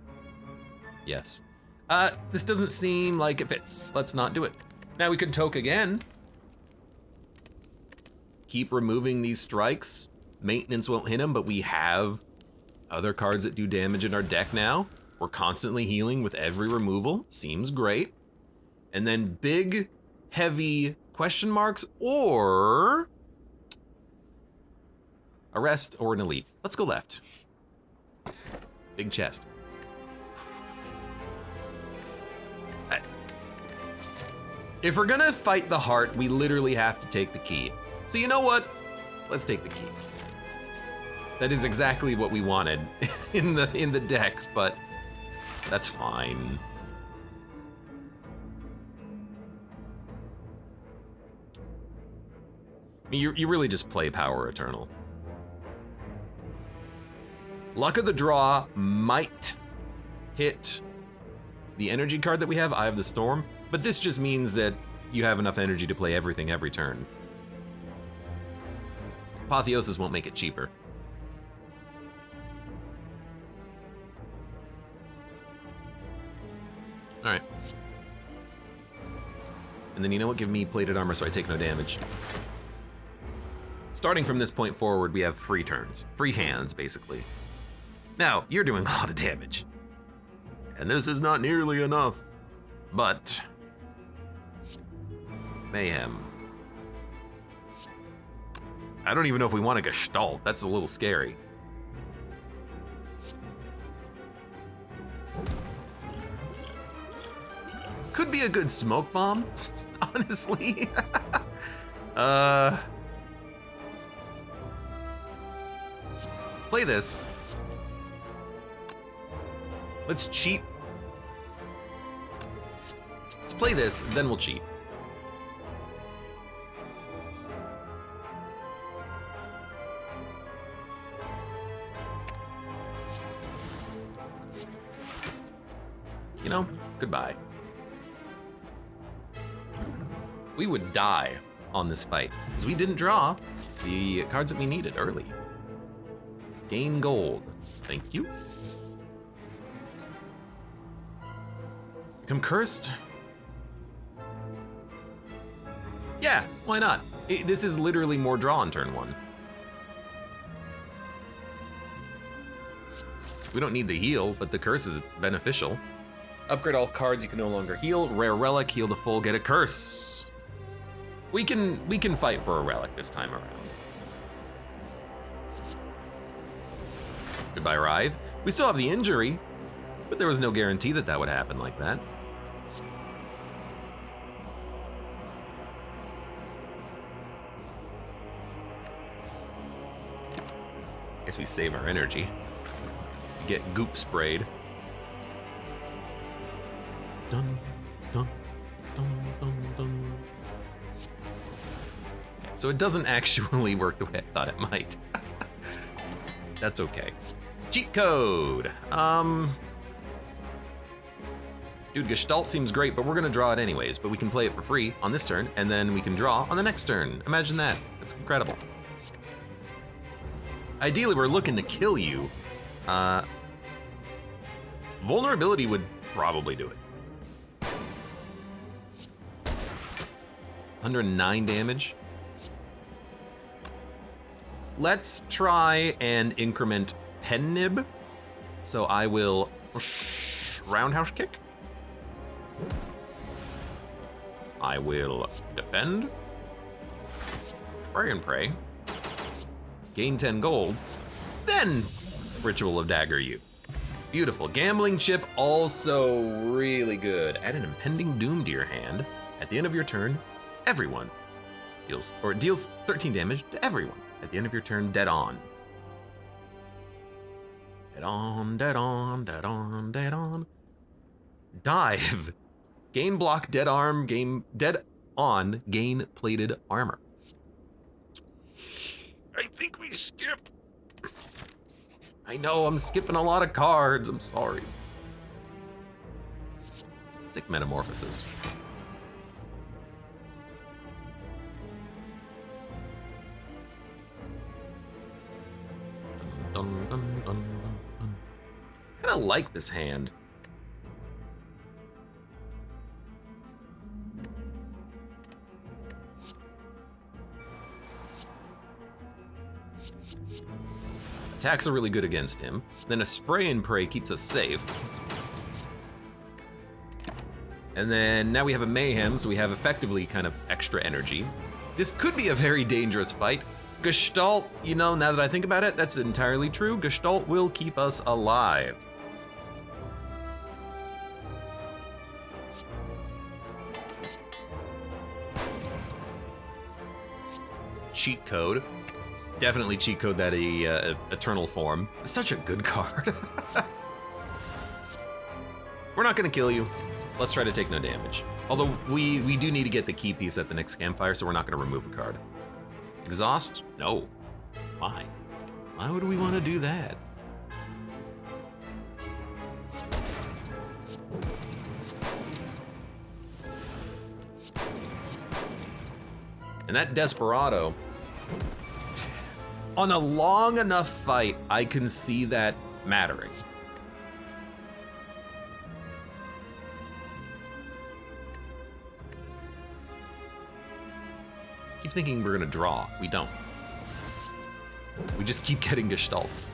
Yes. This doesn't seem like it fits. Let's not do it. Now we could toke again. Keep removing these strikes. Maintenance won't hit them, but we have other cards that do damage in our deck now. We're constantly healing with every removal. Seems great. And then big, heavy question marks or arrest or an elite. Let's go left. Big chest. If we're gonna fight the heart, we literally have to take the key. So you know what? Let's take the key. That is exactly what we wanted in the deck, but that's fine. I mean, you really just play Power Eternal. Luck of the Draw might hit the energy card that we have, Eye of the Storm, but this just means that you have enough energy to play everything every turn. Apotheosis won't make it cheaper. All right. And then you know what? Give me plated armor so I take no damage. Starting from this point forward, we have free turns. Free hands, basically. Now, you're doing a lot of damage. And this is not nearly enough. But mayhem. I don't even know if we want a Gestalt. That's a little scary. Could be a good smoke bomb, honestly. Play this. Let's cheat. Let's play this, then we'll cheat. You know, goodbye. We would die on this fight, because we didn't draw the cards that we needed early. Gain gold. Thank you. Become cursed? Yeah, why not? This is literally more draw on turn 1. We don't need the heal, but the curse is beneficial. Upgrade all cards you can no longer heal. Rare relic, heal to full, get a curse. We can fight for a relic this time around. Goodbye, Rive. We still have the injury, but there was no guarantee that that would happen like that. Guess we save our energy. Get goop sprayed. Dun, dun, dun, dun, dun. So it doesn't actually work the way I thought it might. That's okay. Cheat code. Dude, Gestalt seems great, but we're gonna draw it anyways, but we can play it for free on this turn, and then we can draw on the next turn. Imagine that, that's incredible. Ideally, we're looking to kill you. Vulnerability would probably do it. 109 damage. Let's try and increment Pen Nib. So I will roundhouse kick. I will defend. Spray and pray. Gain 10 gold. Then Ritual of Dagger you. Beautiful. Gambling chip also really good. Add an impending doom to your hand. At the end of your turn, everyone deals 13 damage to everyone. At the end of your turn, dead on. Dead on, dead on, dead on, dead on. Dive. Gain block, dead arm, dead on, gain plated armor. I think we skip. I know, I'm skipping a lot of cards, I'm sorry. Stick Metamorphosis. Dun, dun, dun, dun, dun. Kinda like this hand. Attacks are really good against him. Then a Spray and Pray keeps us safe. And then now we have a Mayhem, so we have effectively kind of extra energy. This could be a very dangerous fight. Gestalt, you know, now that I think about it, that's entirely true. Gestalt will keep us alive. Cheat code. Definitely cheat code that Eternal Form. It's such a good card. We're not gonna kill you. Let's try to take no damage. Although we do need to get the key piece at the next campfire, so we're not gonna remove a card. Exhaust? No. Why? Why would we want to do that? And that Desperado, on a long enough fight, I can see that mattering. Keep thinking we're gonna draw. We don't. We just keep getting Gestalts.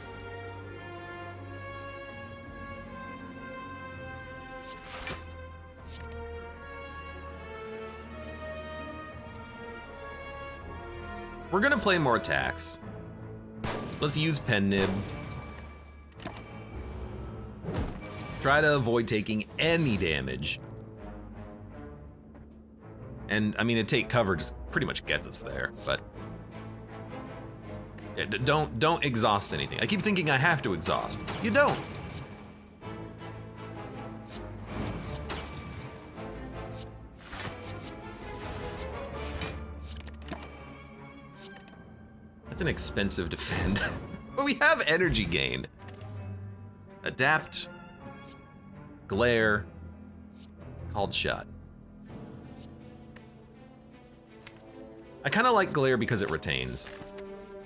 We're gonna play more attacks. Let's use Pen Nib. Try to avoid taking any damage. And I mean, to take cover just pretty much gets us there, but yeah, don't exhaust anything. I keep thinking I have to exhaust. You don't. That's an expensive defend. But we have energy gained. Adapt. Glare. Called shot. I kind of like Glare because it retains.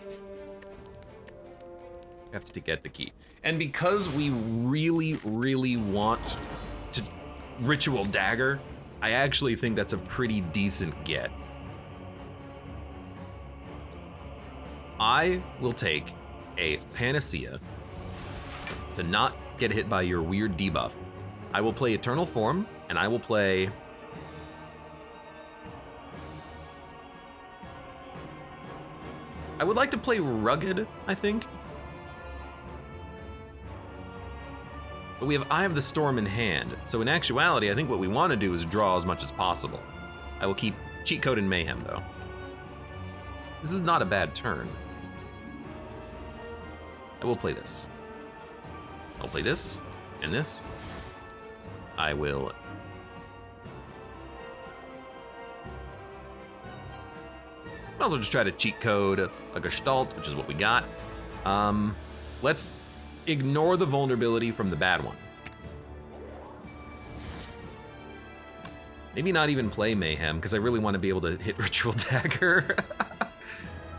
You have to get the key. And because we really, really want to Ritual Dagger, I actually think that's a pretty decent get. I will take a Panacea to not get hit by your weird debuff. I will play Eternal Form, and I will play... I would like to play Rugged, I think. But we have Eye of the Storm in hand, so in actuality, I think what we want to do is draw as much as possible. I will keep Cheat Code and Mayhem, though. This is not a bad turn. I will play this. I'll play this, and this. I will... Might as well just try to cheat code a Gestalt, which is what we got. Let's ignore the vulnerability from the bad one. Maybe not even play Mayhem, because I really want to be able to hit Ritual Dagger.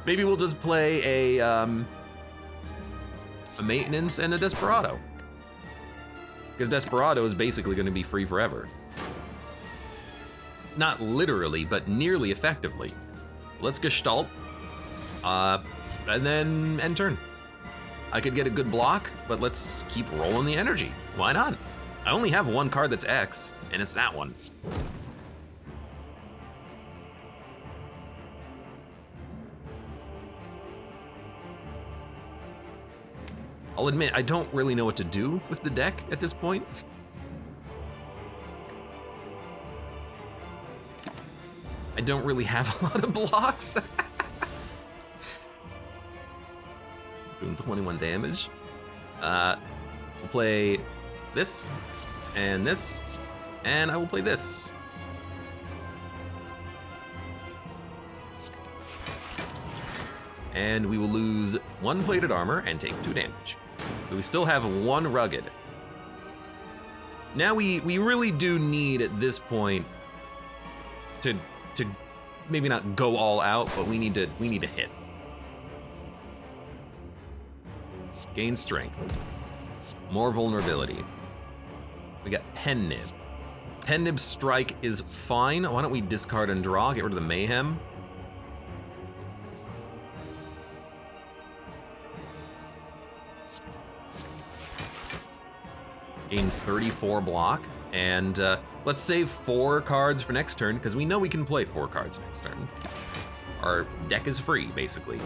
Maybe we'll just play a Maintenance and a Desperado. Because Desperado is basically going to be free forever. Not literally, but nearly effectively. Let's Gestalt, and then end turn. I could get a good block, but let's keep rolling the energy. Why not? I only have one card that's X, and it's that one. I'll admit, I don't really know what to do with the deck at this point. I don't really have a lot of blocks. Doing 21 damage. We'll play this, and I will play this. And we will lose 1 plated armor and take 2 damage. So we still have 1 rugged. Now we really do need at this point to maybe not go all out, but we need to hit. Gain strength. More vulnerability. We got Pen Nib. Pen Nib strike is fine. Why don't we discard and draw, get rid of the mayhem? Gain 34 block, and let's save 4 cards for next turn, because we know we can play 4 cards next turn. Our deck is free, basically.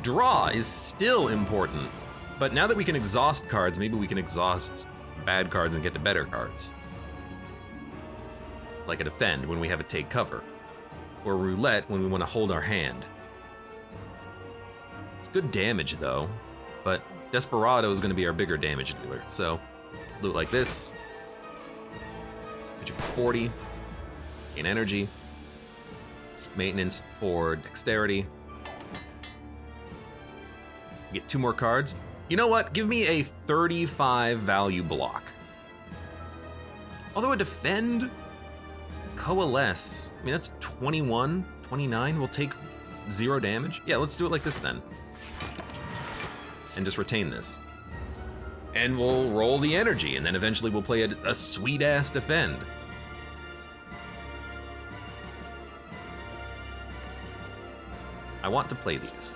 Draw is still important, but now that we can exhaust cards, maybe we can exhaust bad cards and get to better cards. Like a Defend when we have a Take Cover, or Roulette when we want to hold our hand. It's good damage, though, but Desperado is going to be our bigger damage dealer, so do it like this. Hit you for 40. Gain energy. Maintenance for dexterity. Get 2 more cards. You know what? Give me a 35 value block. Although a Defend, Coalesce, I mean, that's 21, 29. We'll take 0 damage. Yeah, let's do it like this then. And just retain this. And we'll roll the energy, and then eventually we'll play a sweet-ass Defend. I want to play these.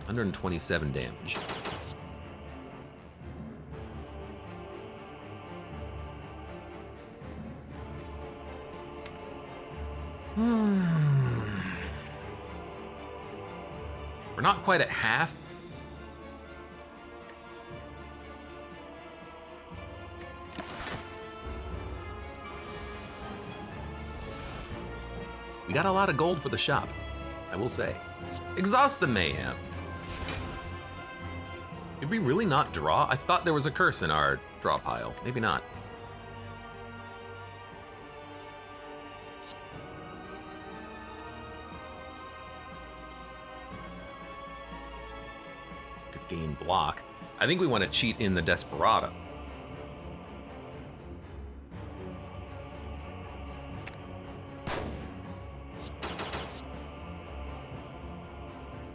127 damage. We're not quite at half. We got a lot of gold for the shop, I will say. Exhaust the mayhem. Did we really not draw? I thought there was a curse in our draw pile. Maybe not. Could gain block. I think we want to cheat in the Desperado.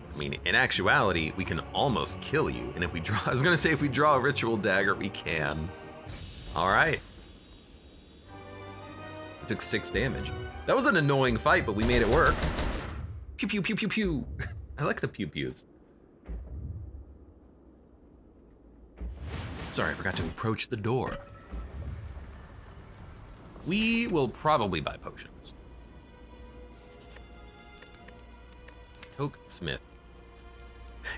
I mean, in actuality, we can almost kill you. And if we draw, I was gonna say if we draw a Ritual Dagger, we can. All right. We took 6 damage. That was an annoying fight, but we made it work. Pew, pew, pew, pew, pew. I like the pew pews. Sorry, I forgot to approach the door. We will probably buy potions. Toke Smith.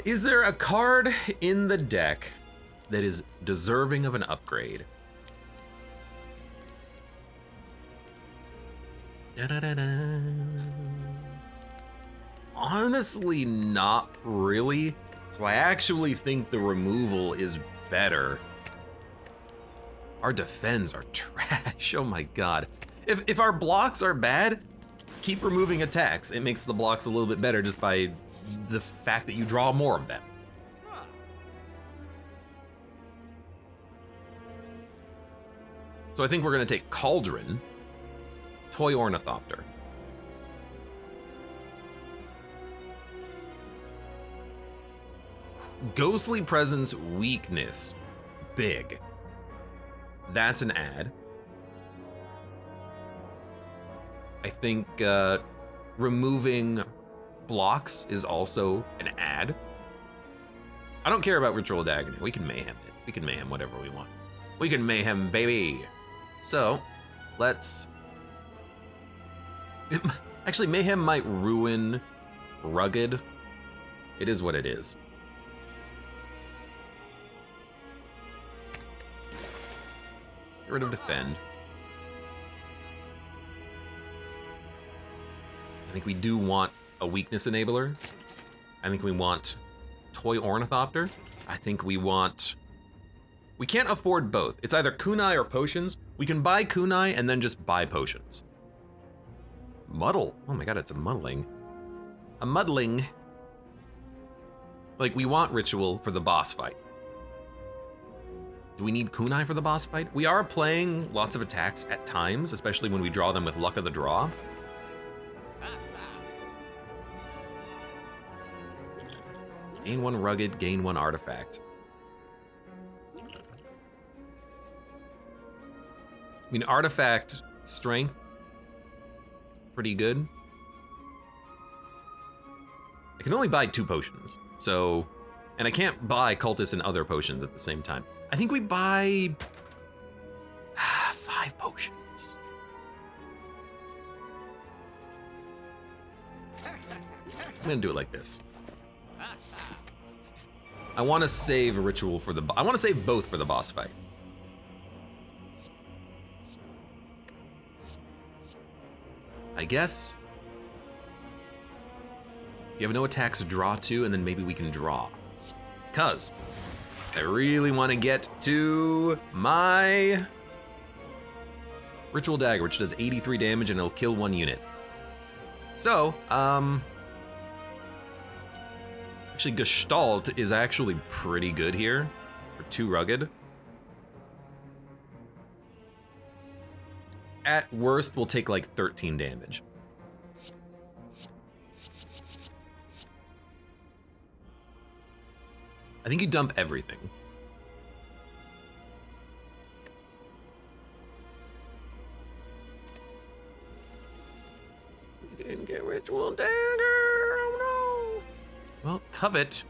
Is there a card in the deck that is deserving of an upgrade? Da-da-da-da. Honestly, not really. So I actually think the removal is better. Our defends are trash. Oh my god. If our blocks are bad, keep removing attacks. It makes the blocks a little bit better just by the fact that you draw more of them. So I think we're gonna take Cauldron, Toy Ornithopter. Ghostly Presence weakness, big. That's an add. I think removing blocks is also an add. I don't care about Ritual Dagger. We can mayhem it. We can mayhem whatever we want. We can mayhem, baby. So, let's... Actually, mayhem might ruin rugged. It is what it is. Get rid of defend. I think we do want a weakness enabler. I think we want Toy Ornithopter. I think we want... We can't afford both. It's either kunai or potions. We can buy kunai and then just buy potions. Muddle. Oh my god, it's a muddling. A muddling. Like, we want ritual for the boss fight. Do we need kunai for the boss fight? We are playing lots of attacks at times, especially when we draw them with luck of the draw. Gain one rugged, gain one artifact. I mean, artifact strength, pretty good. I can only buy 2 potions, so, and I can't buy cultists and other potions at the same time. I think we buy 5 potions. I'm gonna do it like this. I want to save a ritual for the. I want to save both for the boss fight. I guess. If you have no attacks, draw 2, and then maybe we can draw. Because I really want to get to my Ritual Dagger, which does 83 damage and it'll kill 1 unit. So, actually Gestalt is actually pretty good here for 2 rugged. At worst, we'll take like 13 damage. I think you dump everything. We didn't get Ritual Dagger, oh no! Well, Covet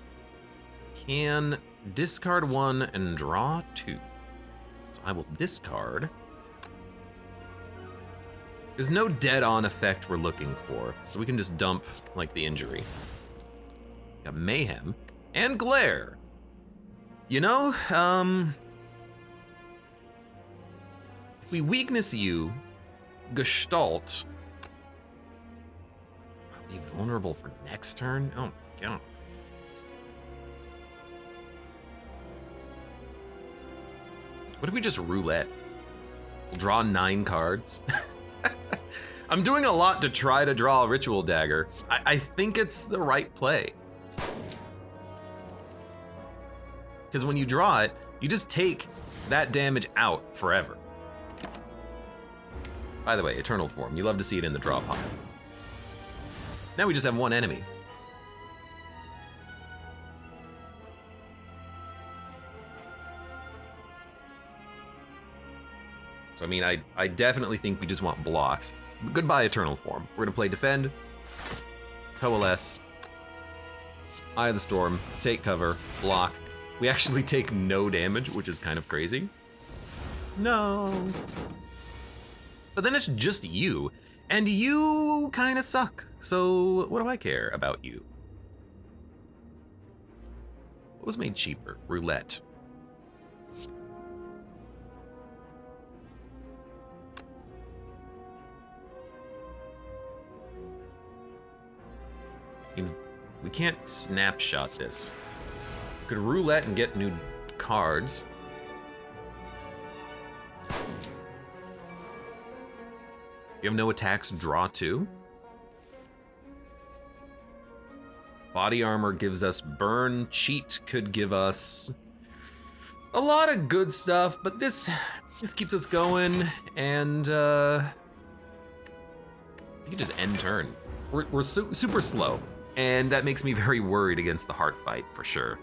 can discard 1 and draw 2. So I will discard. There's no dead-on effect we're looking for, so we can just dump, like, the injury. Got Mayhem and Glare. You know, if we weakness you, Gestalt, I'll be vulnerable for next turn? Oh my god. What if we just roulette? We'll draw 9 cards. I'm doing a lot to try to draw a Ritual Dagger. I think it's the right play. Because when you draw it, you just take that damage out forever. By the way, Eternal Form, you love to see it in the draw pile. Now we just have 1 enemy. So I mean, I definitely think we just want blocks. Goodbye Eternal Form. We're gonna play Defend, Coalesce, Eye of the Storm, take cover, block. We actually take no damage, which is kind of crazy. No. But then it's just you, and you kind of suck. So what do I care about you? What was made cheaper? Roulette. We can't snapshot this. We could roulette and get new cards. You have no attacks, draw 2. Body armor gives us burn. Cheat could give us a lot of good stuff, but this keeps us going, and you can just end turn. We're super slow, and that makes me very worried against the heart fight for sure.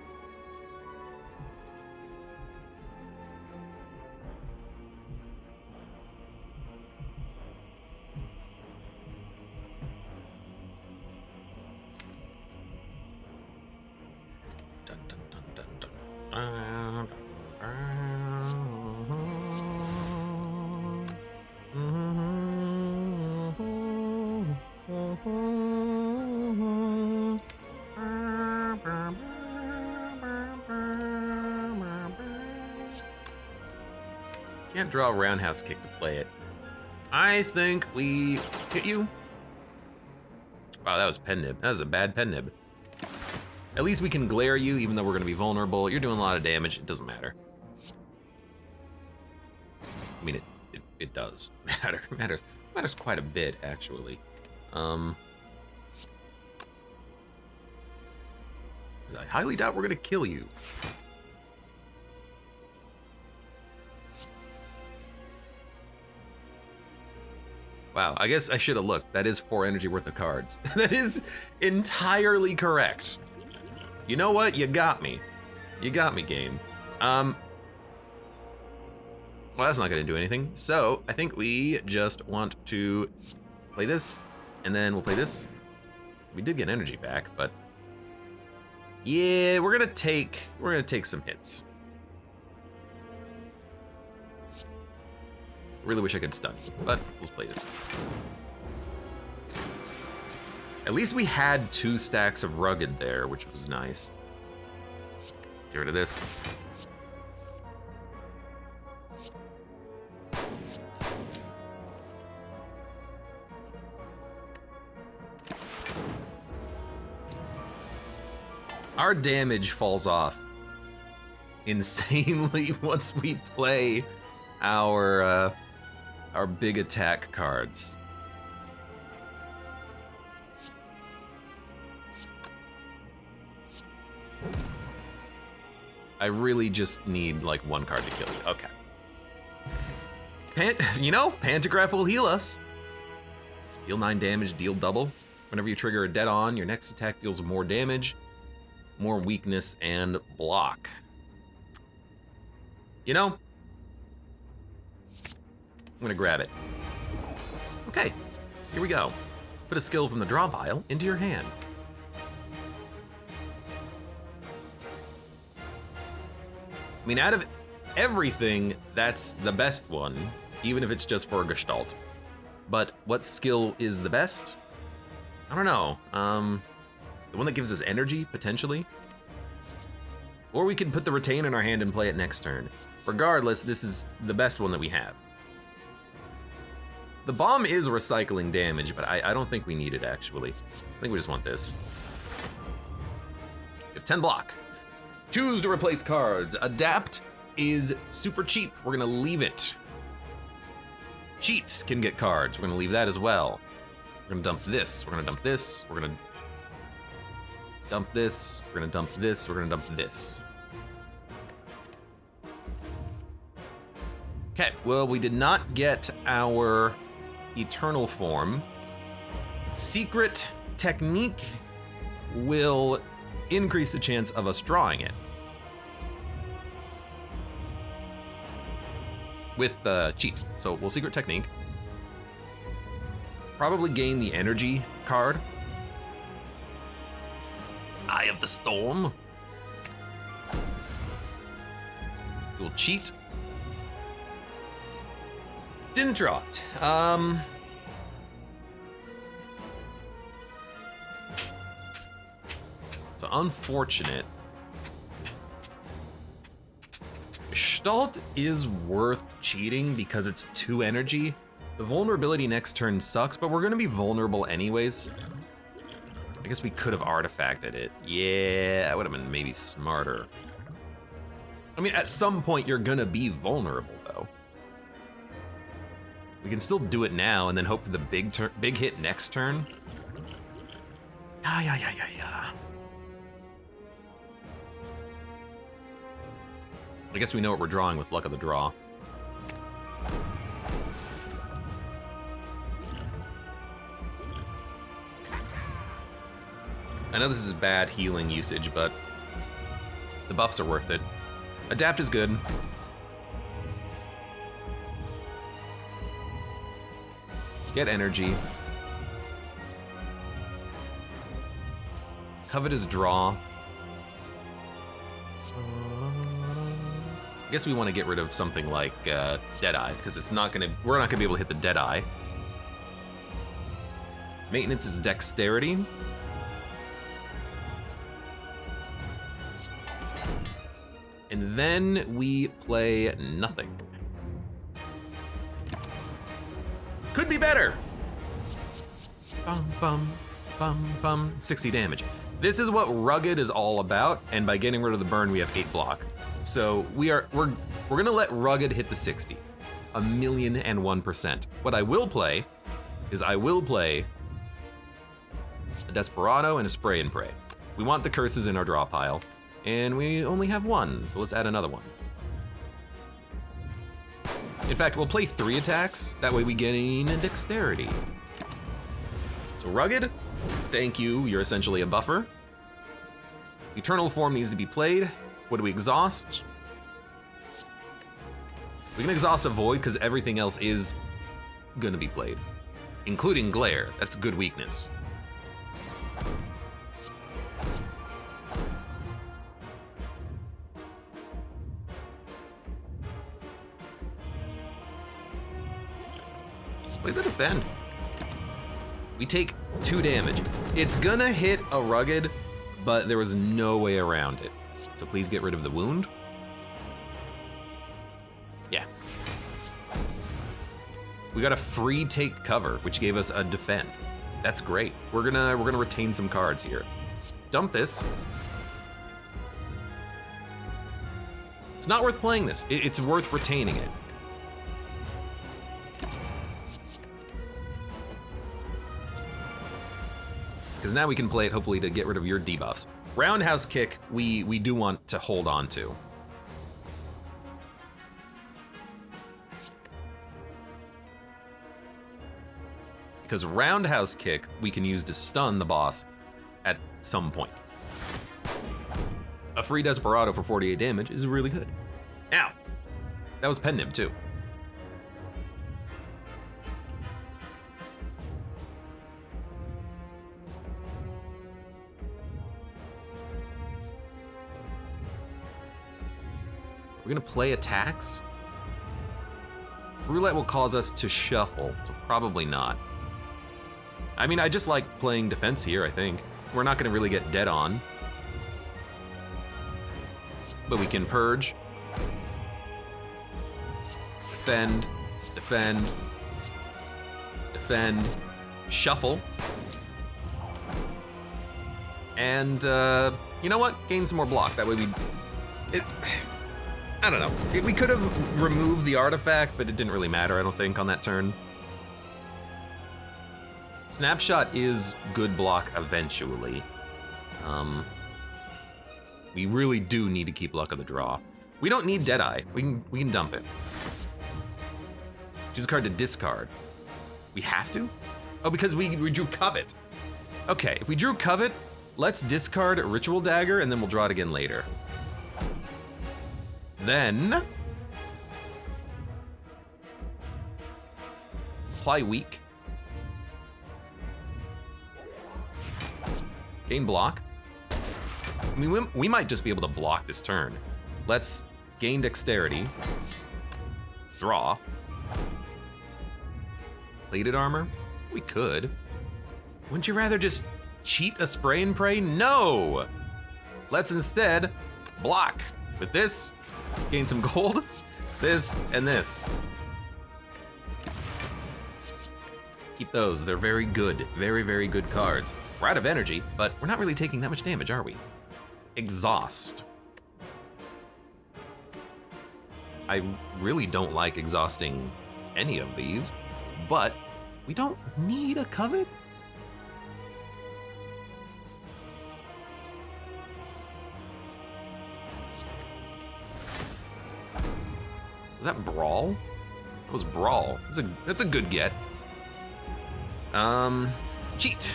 Can't draw a roundhouse kick to play it. I think we hit you. Wow, that was pen nib. That was a bad pen nib. At least we can glare you, even though we're gonna be vulnerable. You're doing a lot of damage, it doesn't matter. I mean, it does matter. It matters quite a bit, actually. I highly doubt we're gonna kill you. Wow, I guess I should have looked. That is 4 energy worth of cards. That is entirely correct. You know what? You got me. You got me, game. Well, that's not gonna do anything. So, I think we just want to play this, and then we'll play this. We did get energy back, but yeah, we're gonna take some hits. Really wish I could stun you, but let's play this. At least we had 2 stacks of rugged there, which was nice. Get rid of this. Our damage falls off insanely once we play our big attack cards. I really just need like 1 card to kill you. Okay. Pantograph will heal us. Deal 9 damage, deal double. Whenever you trigger a dead on, your next attack deals more damage, more weakness, and block. You know, I'm gonna grab it. Okay, here we go. Put a skill from the draw pile into your hand. I mean, out of everything, that's the best one, even if it's just for a Gestalt. But what skill is the best? I don't know. The one that gives us energy, potentially? Or we could put the retain in our hand and play it next turn. Regardless, this is the best one that we have. The bomb is recycling damage, but I don't think we need it, actually. I think we just want this. We have 10 block. Choose to replace cards. Adapt is super cheap. We're gonna leave it. Cheat can get cards. We're gonna leave that as well. We're gonna dump this. We're gonna dump this. We're gonna dump this. We're gonna dump this. We're gonna dump this. Okay, well, we did not get our eternal form. Secret technique will increase the chance of us drawing it. With cheat. So we'll secret technique. Probably gain the energy card. Eye of the Storm. We'll cheat. Didn't draw it. So unfortunate. Gestalt is worth cheating because it's 2 energy. The vulnerability next turn sucks, but we're gonna be vulnerable anyways. I guess we could have artifacted it. Yeah, that would have been maybe smarter. I mean, at some point you're gonna be vulnerable though. We can still do it now and then hope for the big hit next turn. Yeah. I guess we know what we're drawing with luck of the draw. I know this is bad healing usage, but the buffs are worth it. Adapt is good. Get energy. Covetous draw. I guess we want to get rid of something like Deadeye, because we're not gonna be able to hit the Deadeye. Maintenance is dexterity. And then we play nothing. Could be better. Bum, bum, bum, bum. 60 damage. This is what Rugged is all about, and by getting rid of the burn, we have 8 block. So we're gonna let Rugged hit the 60. 1,001%. What I will play is a Desperado and a Spray and Pray. We want the curses in our draw pile. And we only have 1, so let's add another one. In fact, we'll play 3 attacks, that way we gain dexterity. So Rugged, thank you, you're essentially a buffer. Eternal Form needs to be played. What do we exhaust? We can exhaust a Void because everything else is gonna be played, including Glare, that's good weakness. Play the Defend. We take 2 damage. It's gonna hit a Rugged, but there was no way around it. So please get rid of the wound. Yeah. We got a free take cover, which gave us a Defend. That's great. We're gonna retain some cards here. Dump this. It's not worth playing this. It's worth retaining it. Because now we can play it, hopefully, to get rid of your debuffs. Roundhouse Kick, we do want to hold on to. Because Roundhouse Kick, we can use to stun the boss at some point. A free Desperado for 48 damage is really good. Ow! That was Pen Nib, too. We're gonna play attacks. Roulette will cause us to shuffle, so probably not. I mean, I just like playing defense here, I think. We're not gonna really get dead on. But we can purge. Defend, defend, defend, shuffle. And, you know what? Gain some more block, that way I don't know. We could have removed the artifact, but it didn't really matter, I don't think, on that turn. Snapshot is good block eventually. We really do need to keep luck of the draw. We don't need Deadeye. We can dump it. Choose a card to discard. We have to? Oh, because we drew Covet. Okay, if we drew Covet, let's discard Ritual Dagger, and then we'll draw it again later. Then apply weak. Gain block. I mean, we might just be able to block this turn. Let's gain dexterity. Draw. Plated armor? We could. Wouldn't you rather just cheat a spray and pray? No! Let's instead block with this. Gain some gold, this, and this. Keep those, they're very good. Very, very good cards. We're out of energy, but we're not really taking that much damage, are we? Exhaust. I really don't like exhausting any of these, but we don't need a Covet. Was that Brawl? That was Brawl. That's a good get. Cheat.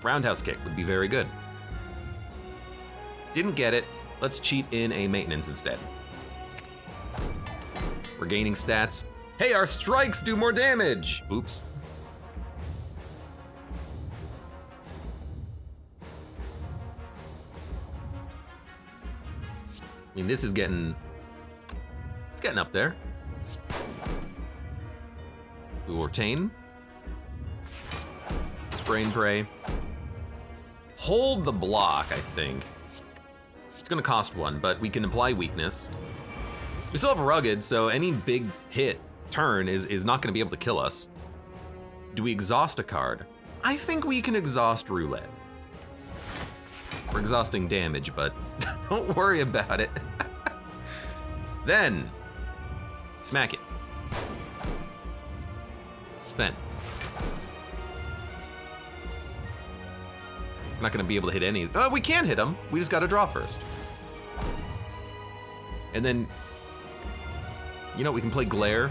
Roundhouse kick would be very good. Didn't get it. Let's cheat in a maintenance instead. We're gaining stats. Hey, our strikes do more damage. Oops. I mean, this is getting, it's getting up there. Ortain. Spray and pray. Hold the block, I think. It's gonna cost one, but we can apply weakness. We still have rugged, so any big hit turn is not gonna be able to kill us. Do we exhaust a card? I think we can exhaust roulette. We're exhausting damage, but don't worry about it. Then, smack it. Sven. We're not gonna be able to hit any. Oh, we can hit them. We just gotta draw first. And then, you know, we can play Glare.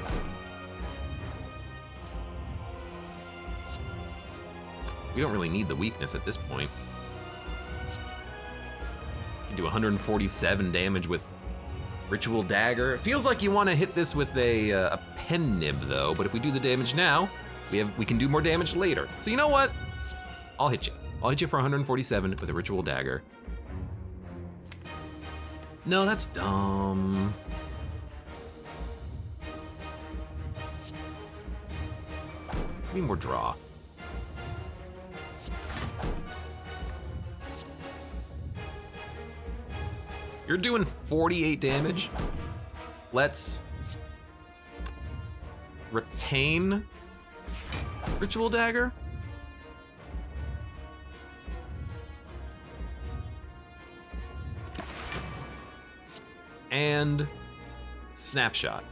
We don't really need the weakness at this point. You do 147 damage with Ritual Dagger. It feels like you want to hit this with a pen nib though, but if we do the damage now, we can do more damage later. So you know what? I'll hit you. I'll hit you for 147 with a Ritual Dagger. No, that's dumb. Give me more draw. You're doing 48 damage. Let's retain Ritual Dagger. And Snapshot.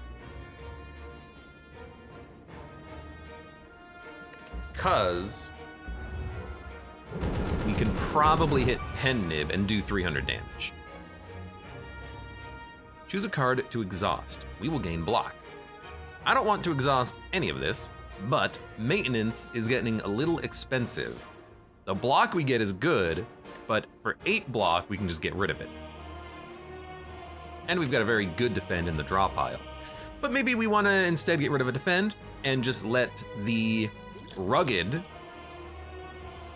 Because we can probably hit Pen Nib and do 300 damage. Choose a card to exhaust. We will gain block. I don't want to exhaust any of this, but maintenance is getting a little expensive. The block we get is good, but for 8 block, we can just get rid of it. And we've got a very good defend in the draw pile. But maybe we want to instead get rid of a defend and just let the rugged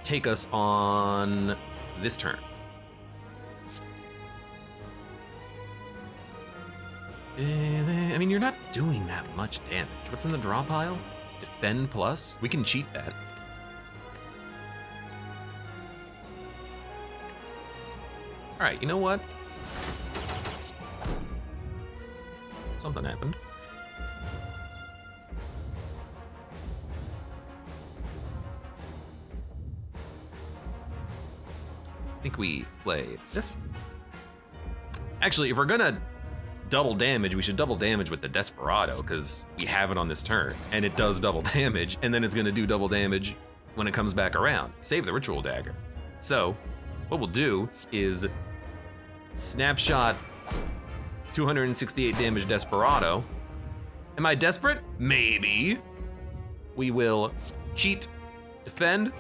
take us on this turn. I mean, you're not doing that much damage. What's in the draw pile? Defend plus? We can cheat that. All right, you know what? Something happened. I think we play this. Actually, if we're gonna double damage, we should double damage with the Desperado, because we have it on this turn, and it does double damage, and then it's gonna do double damage when it comes back around. Save the Ritual Dagger. So, what we'll do is Snapshot 268 damage Desperado. Am I desperate? Maybe. We will cheat, defend.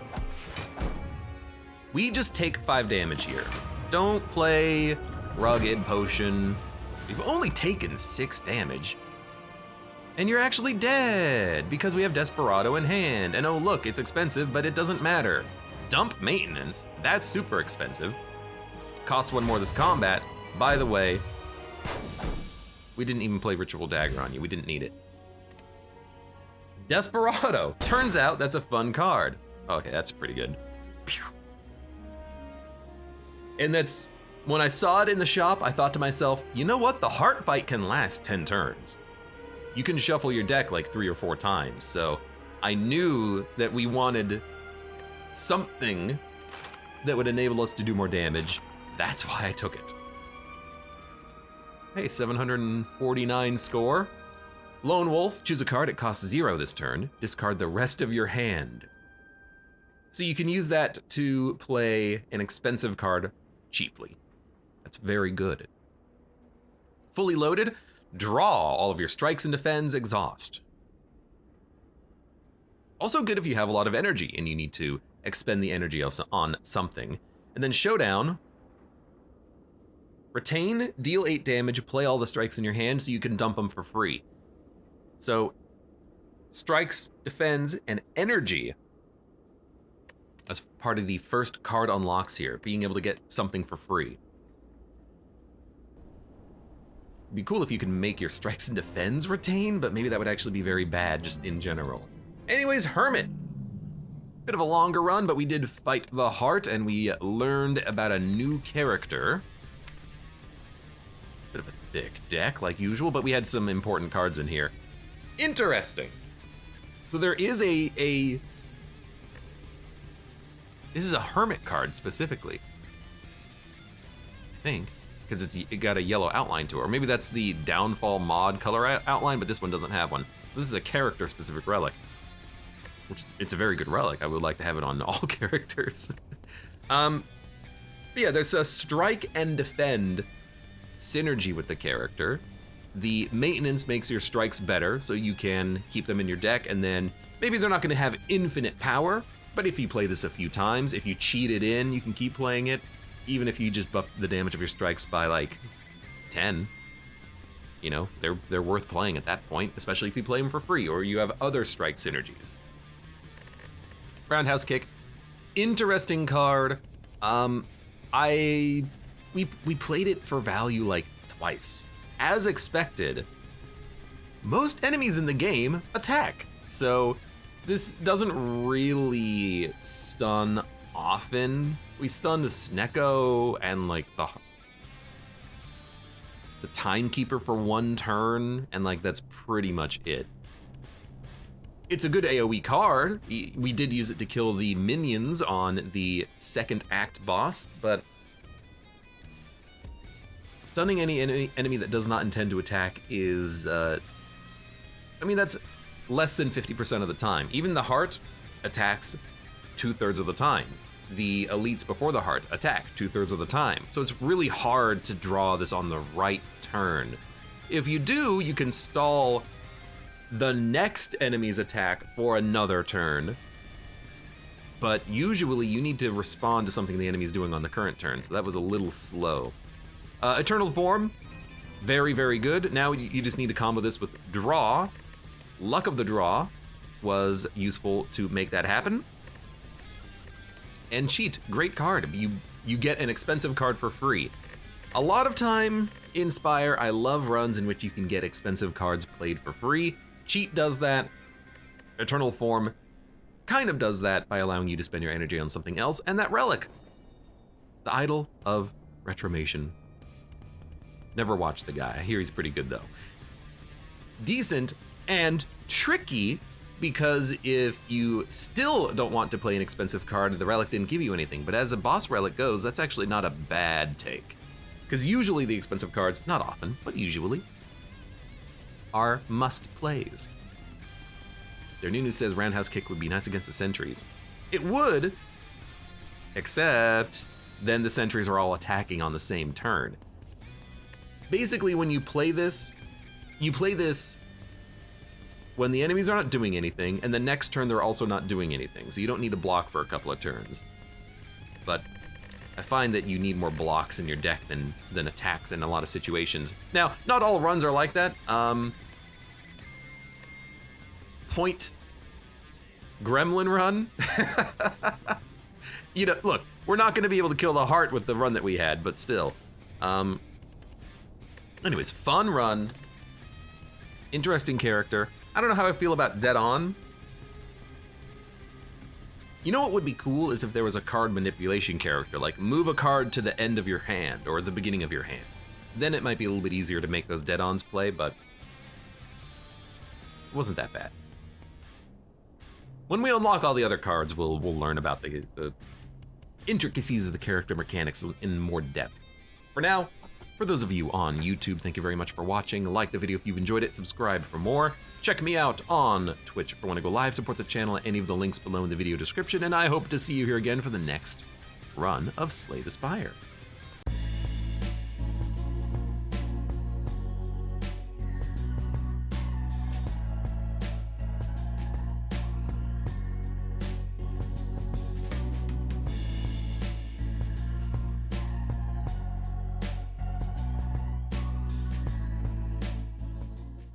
We just take 5 damage here. Don't play Rugged Potion. We've only taken 6 damage. And you're actually dead because we have Desperado in hand. And oh look, it's expensive, but it doesn't matter. Dump maintenance, that's super expensive. Costs 1 more this combat. By the way, we didn't even play Ritual Dagger on you, we didn't need it. Desperado, turns out that's a fun card. Okay, that's pretty good. Pew. And that's, when I saw it in the shop, I thought to myself, you know what? The heart fight can last 10 turns. You can shuffle your deck like 3 or 4 times. So I knew that we wanted something that would enable us to do more damage. That's why I took it. Hey, 749 score. Lone Wolf, choose a card, it costs 0 this turn. Discard the rest of your hand. So you can use that to play an expensive card cheaply. That's very good. Fully loaded, draw all of your strikes and defends, exhaust. Also good if you have a lot of energy and you need to expend the energy on something. And then showdown, retain, deal 8 damage, play all the strikes in your hand so you can dump them for free. So strikes, defends, and energy as part of the first card unlocks here, being able to get something for free. It'd be cool if you could make your strikes and defends retain, but maybe that would actually be very bad just in general. Anyways, Hermit. Bit of a longer run, but we did fight the heart and we learned about a new character. Bit of a thick deck like usual, but we had some important cards in here. Interesting. So there is this is a Hermit card specifically, I think, because it got a yellow outline to it. Or maybe that's the Downfall mod color outline, but this one doesn't have one. This is a character specific relic, which it's a very good relic. I would like to have it on all characters. But yeah, there's a strike and defend synergy with the character. The maintenance makes your strikes better, so you can keep them in your deck, and then maybe they're not gonna have infinite power, but if you play this a few times, if you cheat it in, you can keep playing it, even if you just buff the damage of your strikes by like 10. You know, they're worth playing at that point, especially if you play them for free or you have other strike synergies. Roundhouse Kick, interesting card. We played it for value like twice. As expected, most enemies in the game attack, so this doesn't really stun often. We stunned Snecko and like the Timekeeper for 1 turn, and like that's pretty much it. It's a good AoE card. We did use it to kill the minions on the second act boss, but stunning any enemy that does not intend to attack is, I mean, that's less than 50% of the time. Even the heart attacks 2/3 of the time. The elites before the heart attack 2/3 of the time. So it's really hard to draw this on the right turn. If you do, you can stall the next enemy's attack for another turn. But usually you need to respond to something the enemy's doing on the current turn, so that was a little slow. Eternal Form, very, very good. Now you just need to combo this with Draw. Luck of the Draw was useful to make that happen. And Cheat, great card. You get an expensive card for free. A lot of time in Spire, I love runs in which you can get expensive cards played for free. Cheat does that. Eternal Form kind of does that by allowing you to spend your energy on something else, and that relic, the Idol of Retromation. Never watched the guy. I hear he's pretty good though. Decent and tricky, because if you still don't want to play an expensive card, the relic didn't give you anything, but as a boss relic goes, that's actually not a bad take. Because usually the expensive cards, not often, but usually, are must plays. Their new news says Roundhouse Kick would be nice against the sentries. It would, except then the sentries are all attacking on the same turn. Basically, when you play this when the enemies are not doing anything, and the next turn they're also not doing anything, so you don't need to block for a couple of turns. But I find that you need more blocks in your deck than attacks in a lot of situations. Now, not all runs are like that. Point Gremlin run. You know, look, we're not going to be able to kill the heart with the run that we had, but still. Anyways, fun run. Interesting character. I don't know how I feel about Dead On. You know what would be cool is if there was a card manipulation character, like move a card to the end of your hand or the beginning of your hand. Then it might be a little bit easier to make those Dead Ons play, but it wasn't that bad. When we unlock all the other cards, we'll learn about the intricacies of the character mechanics in more depth. For now, for those of you on YouTube, thank you very much for watching. Like the video if you've enjoyed it, subscribe for more. Check me out on Twitch if you want to go live, support the channel at any of the links below in the video description, and I hope to see you here again for the next run of Slay the Spire.